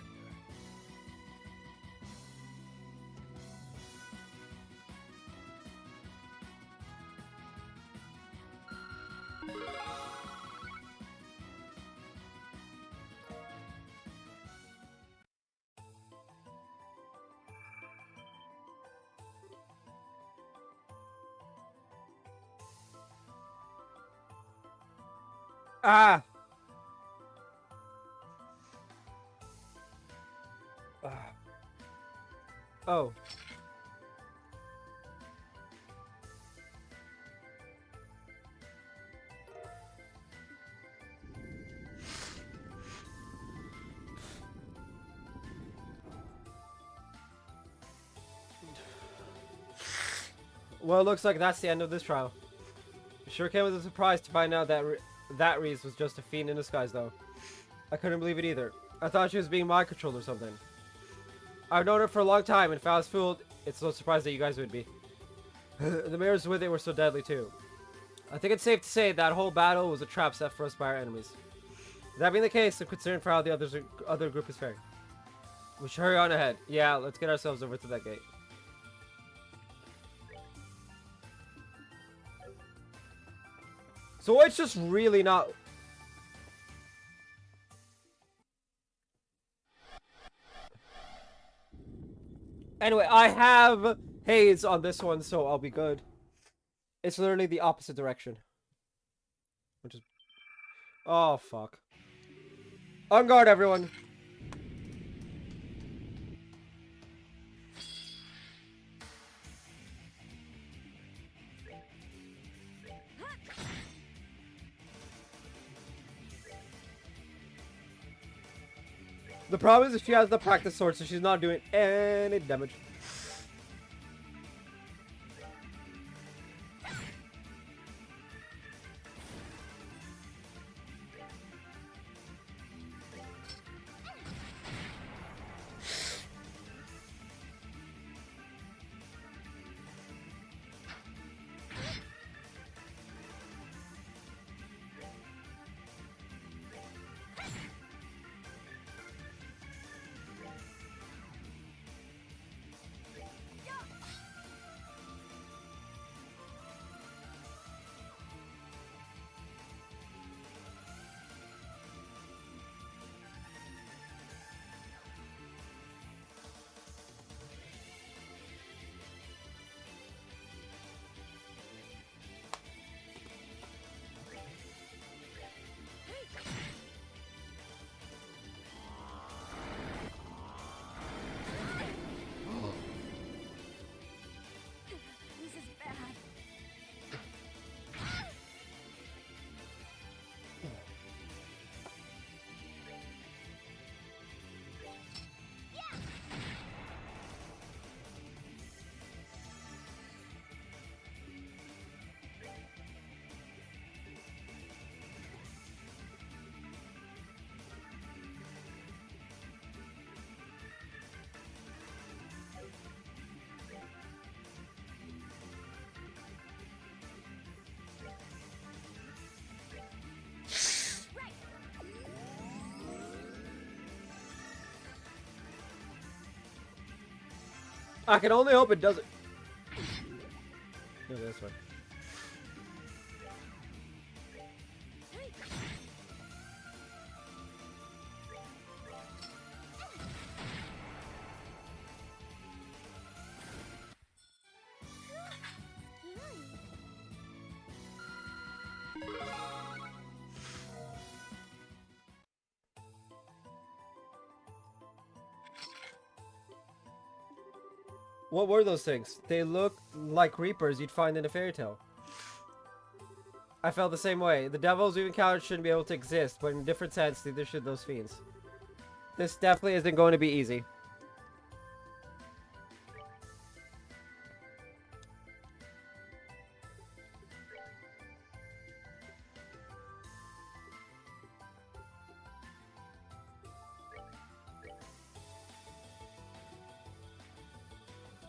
Ah. Ah. Oh. Well, it looks like that's the end of this trial. It sure came as a surprise to find out that that Reese was just a fiend in disguise, though. I couldn't believe it either. I thought she was being mind controlled or something. I've known her for a long time, and if I was fooled, it's no surprise that you guys would be. The mirrors with it were so deadly, too. I think it's safe to say that whole battle was a trap set for us by our enemies. That being the case, I'm concerned for how the other group is faring. We should hurry on ahead. Yeah, let's get ourselves over to that gate. So it's just really not... Anyway, I have haze on this one, so I'll be good. It's literally the opposite direction. Which is... Oh, fuck. On guard, everyone. The problem is she has the practice sword, so she's not doing any damage. I can only hope it doesn't. No, that's fine. What were those things? They looked like reapers you'd find in a fairy tale. I felt the same way. The devils we've encountered shouldn't be able to exist, but in a different sense, neither should those fiends. This definitely isn't going to be easy.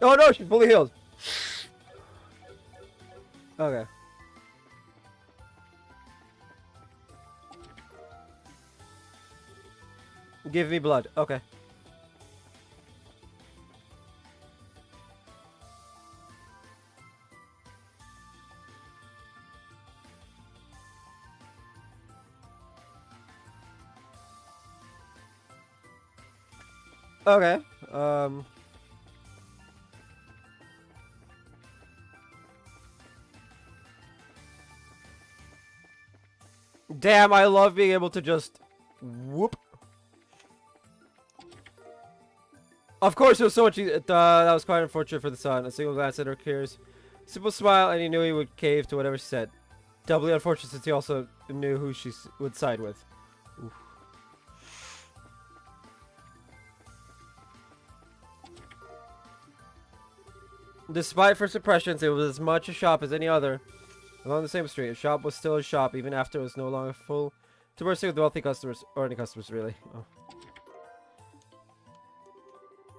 Oh no, she's fully healed. Okay. Give me blood. Okay. Okay. Damn, I love being able to just whoop. Of course, it was so much easier. That was quite unfortunate for the son. A single glance at her curious, simple smile, and he knew he would cave to whatever she said. Doubly unfortunate since he also knew who she would side with. Oof. Despite first impressions, it was as much a shop as any other. Along the same street, a shop was still a shop even after it was no longer full to bursting with wealthy customers, or any customers really. Oh.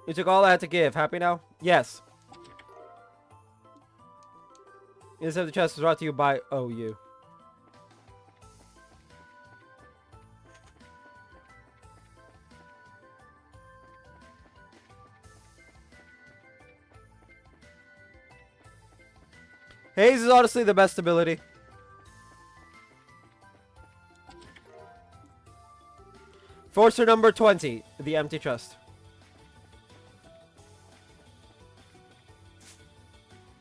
You took all I had to give. Happy now? Yes. This of the chest was brought to you by OU. Haze is honestly the best ability. Forcer number 20, the empty chest.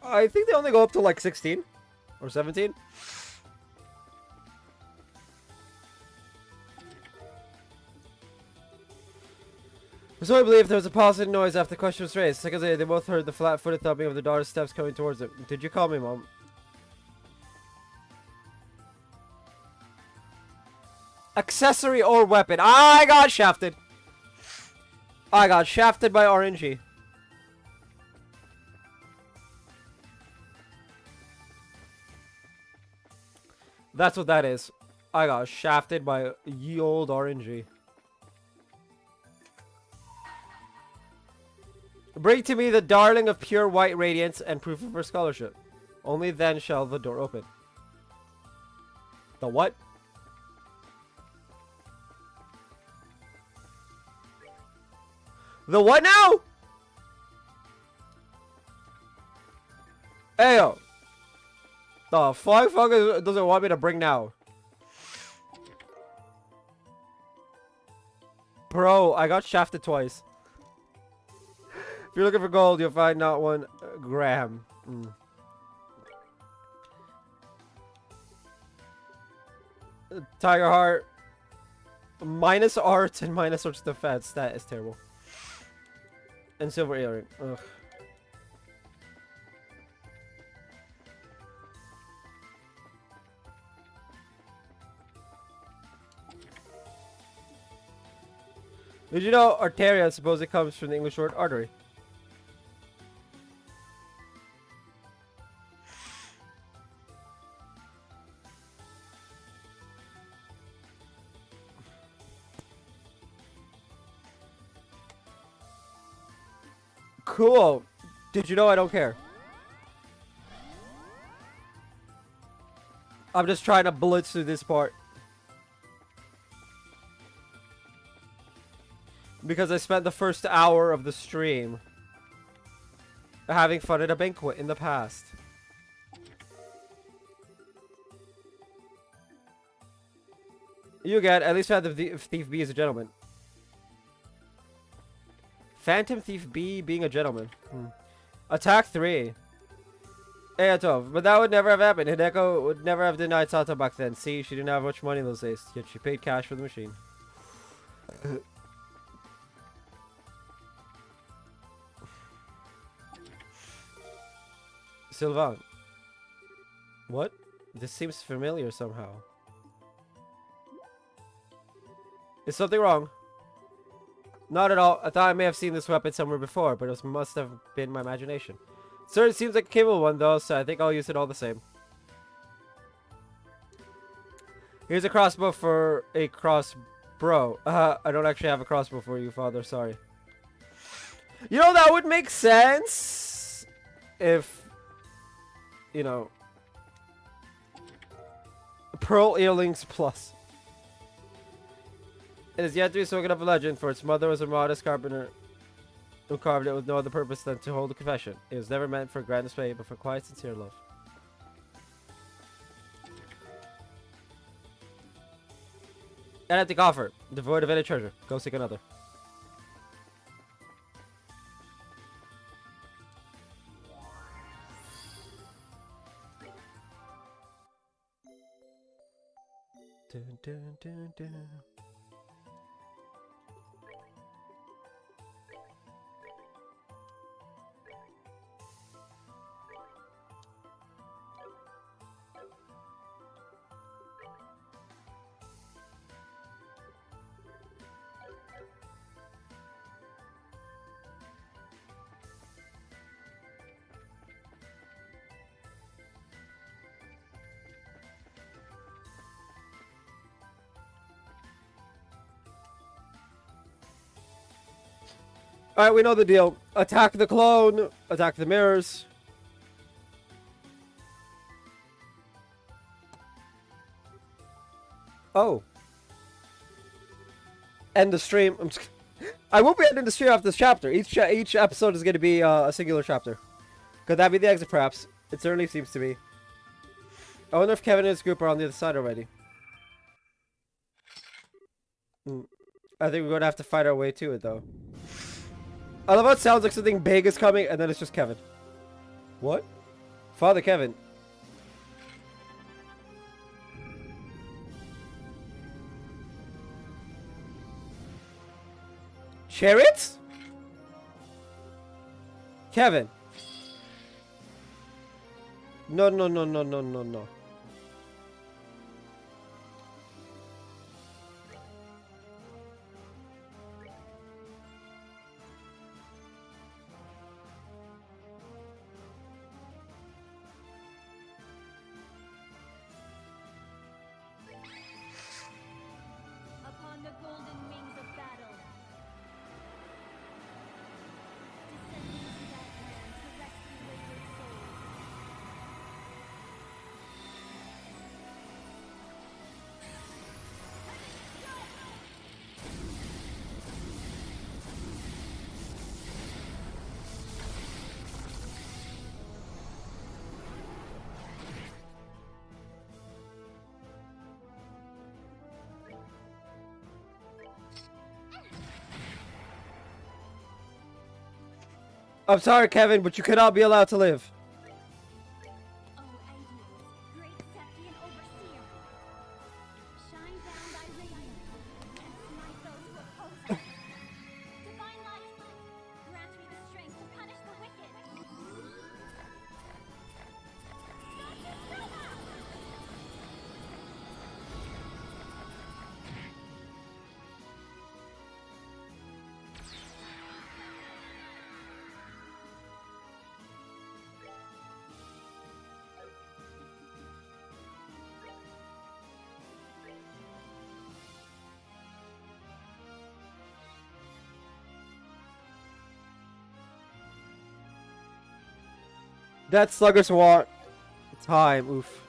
I think they only go up to like 16 or 17. So I believe there was a positive noise after the question was raised. Seconds later, they both heard the flat-footed thumping of their daughter's steps coming towards them. Did you call me, Mom? Accessory or weapon? I got shafted. I got shafted by RNG. That's what that is. I got shafted by ye old RNG. Bring to me the darling of pure white radiance and proof of her scholarship. Only then shall the door open. The what? The what now? Ayo. The fuck does it want me to bring now? Bro, I got shafted twice. If you're looking for gold, you'll find not 1 gram. Tiger heart. Minus art and minus arts defense. That is terrible. And silver earring. Ugh. Did you know arteria supposedly comes from the English word artery? Cool. Did you know I don't care? I'm just trying to blitz through this part. Because I spent the first hour of the stream having fun at a banquet in the past. You get at least Phantom Thief B is a gentleman. Phantom Thief B being a gentleman. Attack 3. Yeah, 12. But that would never have happened. Hideko would never have denied Sato back then. See, she didn't have much money in those days, yet she paid cash for the machine. Sylvan. What? This seems familiar somehow. Is something wrong? Not at all. I thought I may have seen this weapon somewhere before, but it must have been my imagination. Sir, it seems like a capable one though, so I think I'll use it all the same. Here's a crossbow for a crossbow. I don't actually have a crossbow for you, father. Sorry. You know, that would make sense if, you know, Pearl Earrings Plus. It is yet to be spoken of a legend, for its mother was a modest carpenter who carved it with no other purpose than to hold a confession. It was never meant for grand display, but for quiet, sincere love. An empty coffer, devoid of any treasure. Go seek another. Dun, dun, dun, dun. Alright, we know the deal. Attack the clone. Attack the mirrors. Oh. End the stream. I won't be ending the stream after this chapter. Each episode is going to be a singular chapter. Could that be the exit, perhaps? It certainly seems to be. I wonder if Kevin and his group are on the other side already. I think we're going to have to fight our way to it, though. I love how it sounds like something big is coming, and then it's just Kevin. What? Father Kevin. Chariots? Kevin. No, no, no, no, no, no, no. Upon the golden wings of battle. Descending to that land to rescue wayward souls. I'm sorry, Kevin, but you cannot be allowed to live. O Aegeus, great Septian overseer, shine down thy radiance and smite those who oppose us. Divine light, grant me the strength to punish the wicked. Satsuma! That sluggers want time. Oof.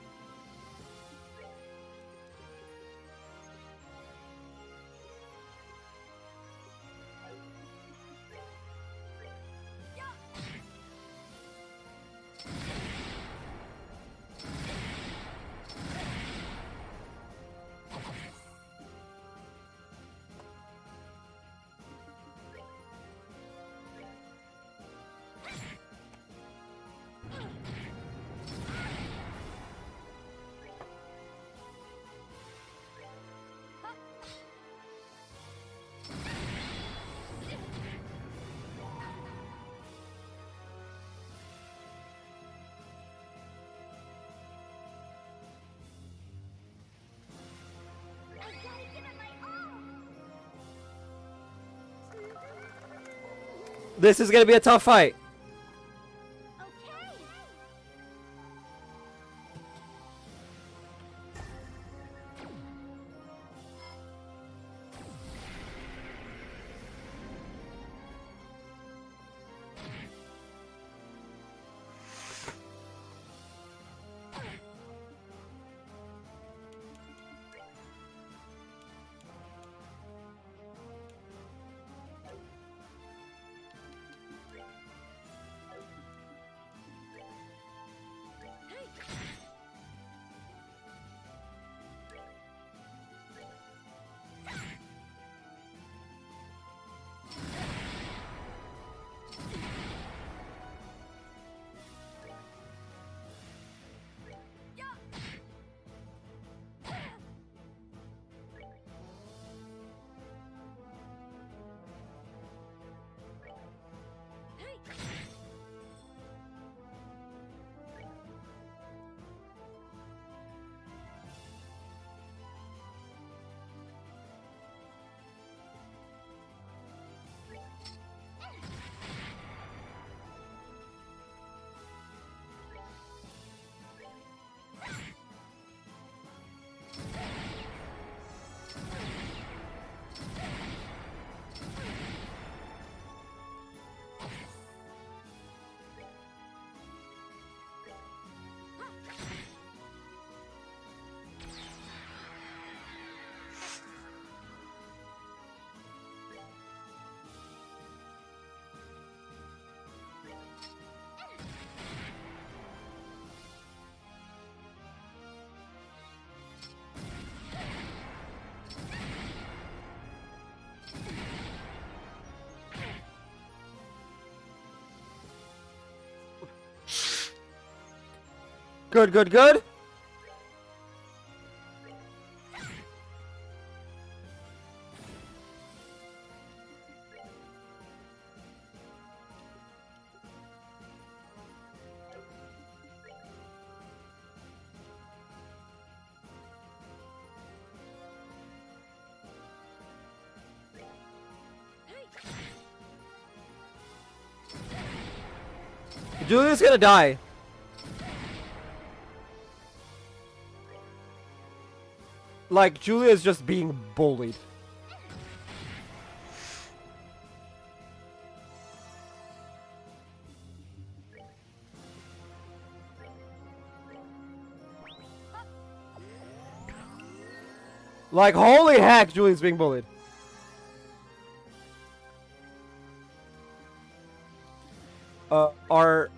This is gonna be a tough fight. Okay. Good, good, good. Julia's gonna die. Like, Julia's just being bullied. Like, holy heck, Julia's being bullied. Are...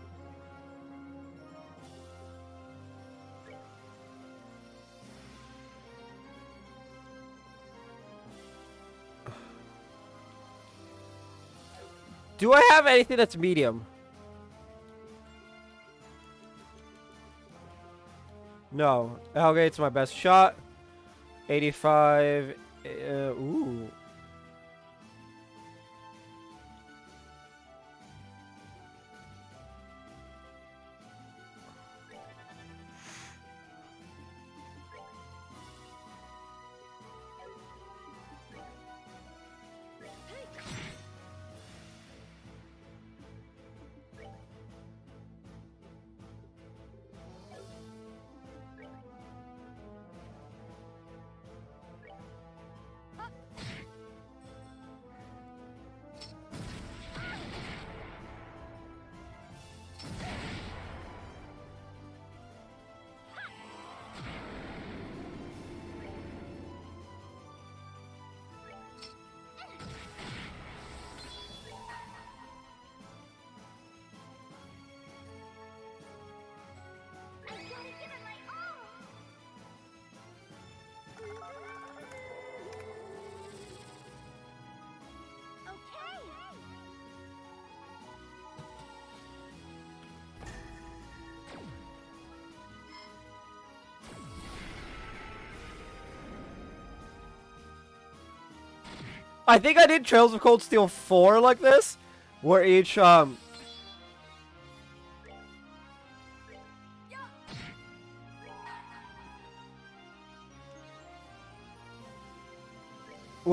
Do I have anything that's medium? No. Algate's my best shot. 85. Ooh. I gotta give it my all. Okay. I think I did Trails of Cold Steel 4 like this, where each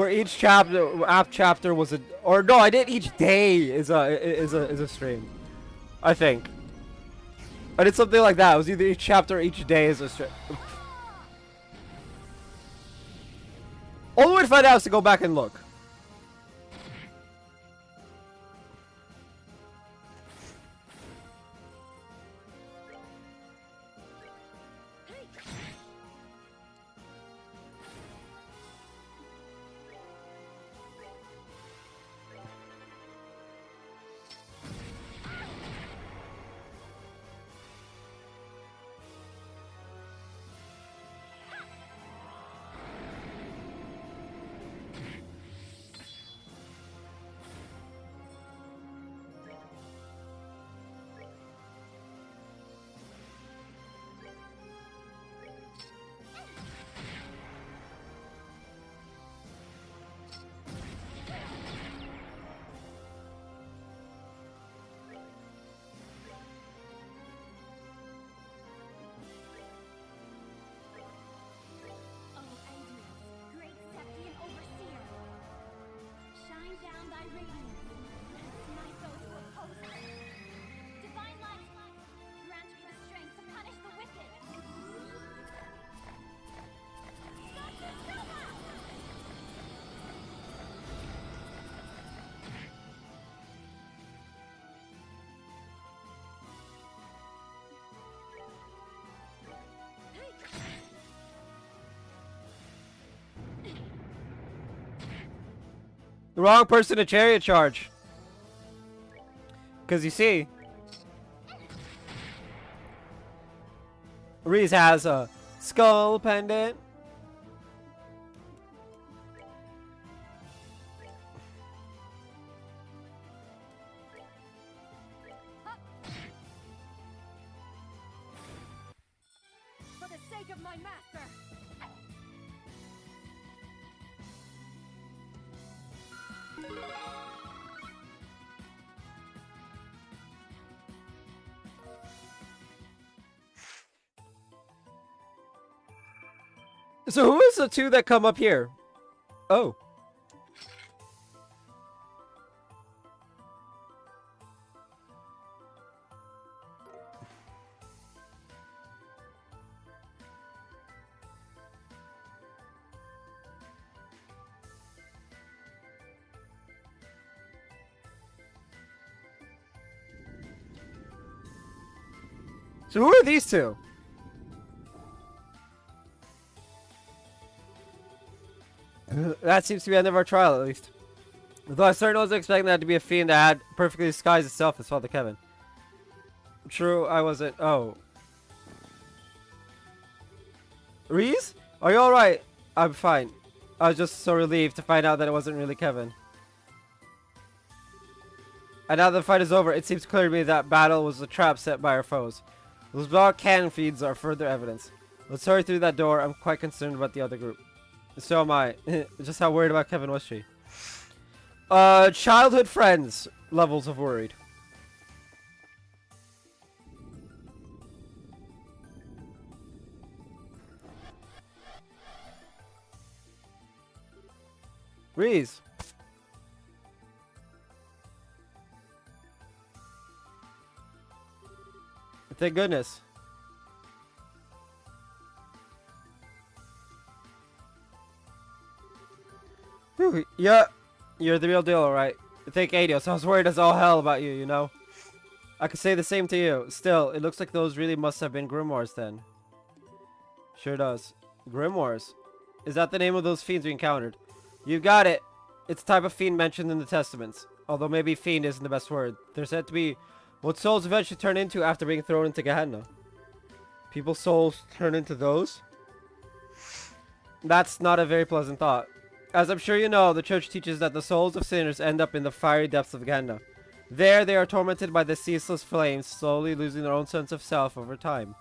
where each chapter was a, or no, I did each day is a stream, I think. I did something like that. It was either each chapter or each day is a stream. Only way to find out is to go back and look. O Aegeus, great Septian overseer, shine down thy radiance and smite those who oppose us. Divine light, grant me the strength to punish the wicked. Satsuma! The wrong person to chariot charge. Because you see, Reese has a skull pendant. For the sake of my master! So who is the two that come up here? Oh. So who are these two? That seems to be the end of our trial, at least. Though I certainly wasn't expecting that to be a fiend that had perfectly disguised itself as Father Kevin. True, I wasn't. Oh. Reese? Are you alright? I'm fine. I was just so relieved to find out that it wasn't really Kevin. And now that the fight is over, it seems clear to me that battle was a trap set by our foes. Those black cannon feeds are further evidence. Let's hurry through that door. I'm quite concerned about the other group. So am I. Just how worried about Kevin was she? Childhood friends levels of worried. Reese. Thank goodness. Whew, yeah, you're the real deal, alright. Thank Aegeus. I was worried as all hell about you, you know? I could say the same to you. Still, it looks like those really must have been grimoires then. Sure does. Grimoires? Is that the name of those fiends we encountered? You got it. It's the type of fiend mentioned in the testaments. Although maybe fiend isn't the best word. They're said to be what souls eventually turn into after being thrown into Gehenna. People's souls turn into those? That's not a very pleasant thought. As I'm sure you know, the church teaches that the souls of sinners end up in the fiery depths of Gehenna. There, they are tormented by the ceaseless flames, slowly losing their own sense of self over time.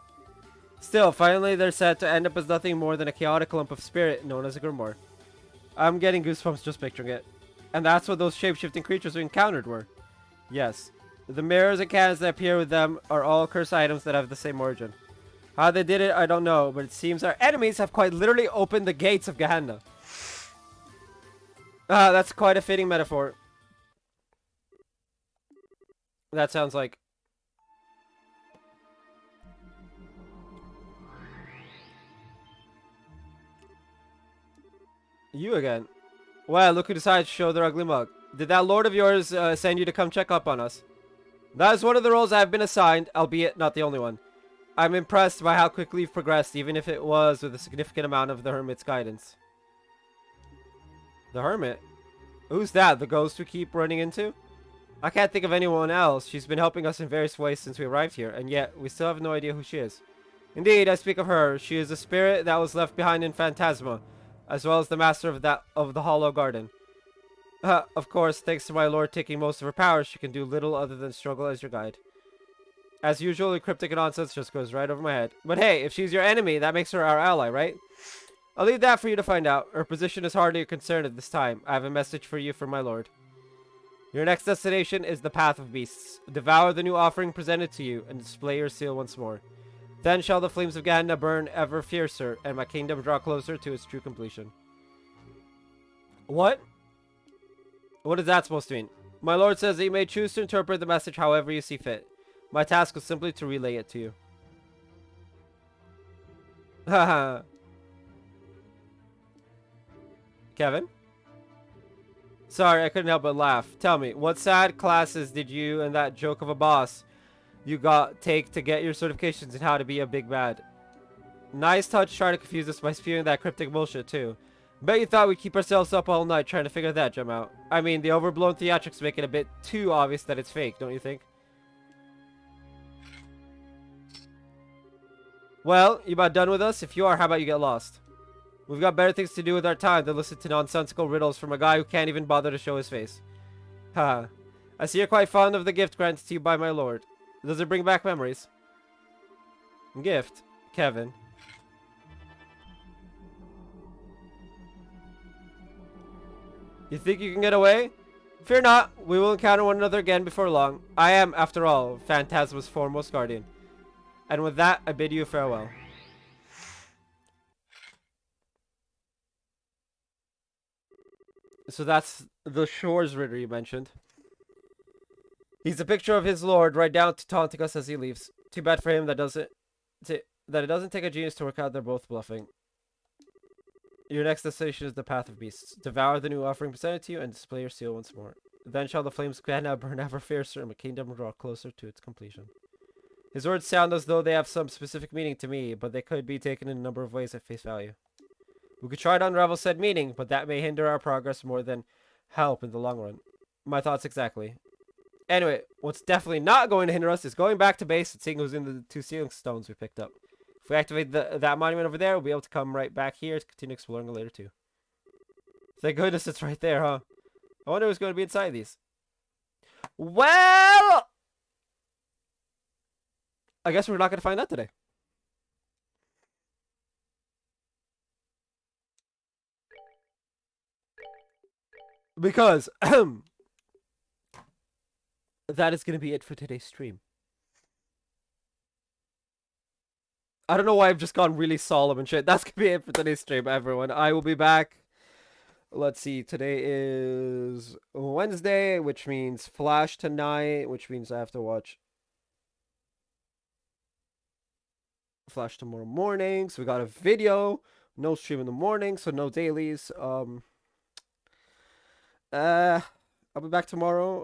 Still, finally, they're said to end up as nothing more than a chaotic lump of spirit known as a grimoire. I'm getting goosebumps just picturing it. And that's what those shape-shifting creatures we encountered were. Yes. The mirrors and cannons that appear with them are all cursed items that have the same origin. How they did it, I don't know, but it seems our enemies have quite literally opened the gates of Gehenna. Ah, that's quite a fitting metaphor. That sounds like. You again. Well, look who decided to show their ugly mug. Did that lord of yours send you to come check up on us? That is one of the roles I have been assigned, albeit not the only one. I'm impressed by how quickly you've progressed, even if it was with a significant amount of the Hermit's guidance. The Hermit? Who's that? The ghost we keep running into? I can't think of anyone else. She's been helping us in various ways since we arrived here, and yet we still have no idea who she is. Indeed, I speak of her. She is a spirit that was left behind in Phantasma, as well as the master of the Hollow Garden. Of course, thanks to my lord taking most of her powers, she can do little other than struggle as your guide. As usual, the cryptic nonsense just goes right over my head. But hey, if she's your enemy, that makes her our ally, right? I'll leave that for you to find out. Her position is hardly a concern at this time. I have a message for you from my lord. Your next destination is the Path of Beasts. Devour the new offering presented to you, and display your seal once more. Then shall the flames of Gehenna burn ever fiercer, and my kingdom draw closer to its true completion. What? What is that supposed to mean? My lord says that you may choose to interpret the message however you see fit. My task was simply to relay it to you. Haha. Kevin? Sorry, I couldn't help but laugh. Tell me, what sad classes did you and that joke of a boss you got take to get your certifications in how to be a big bad? Nice touch trying to confuse us by spewing that cryptic bullshit too. Bet you thought we'd keep ourselves up all night trying to figure that gem out. I mean, the overblown theatrics make it a bit too obvious that it's fake, don't you think? Well, you about done with us? If you are, how about you get lost? We've got better things to do with our time than listen to nonsensical riddles from a guy who can't even bother to show his face. Haha. I see you're quite fond of the gift granted to you by my lord. Does it bring back memories? Gift? Kevin. You think you can get away? Fear not, we will encounter one another again before long. I am, after all, Phantasma's foremost guardian. And with that, I bid you farewell. So that's the Shores Ritter you mentioned. He's a picture of his lord, right down to taunting us as he leaves. Too bad for him that it doesn't take a genius to work out they're both bluffing. Your next destination is the Path of Beasts. Devour the new offering presented to you and display your seal once more. Then shall the flames of Gehenna burn ever fiercer and the kingdom draw closer to its completion. His words sound as though they have some specific meaning to me, but they could be taken in a number of ways at face value. We could try to unravel said meaning, but that may hinder our progress more than help in the long run. My thoughts exactly. Anyway, what's definitely not going to hinder us is going back to base and seeing who's in the 2 sealing stones we picked up. If we activate that monument over there, we'll be able to come right back here to continue exploring it later too. Thank goodness it's right there, huh? I wonder who's going to be inside these. Well, I guess we're not going to find out today. Because that is going to be it for today's stream. I don't know why I've just gone really solemn and shit. That's going to be it for today's stream, everyone. I will be back. Let's see. Today is Wednesday, which means Flash tonight, which means I have to watch Flash tomorrow morning. So we got a video. No stream in the morning, so no dailies. I'll be back tomorrow.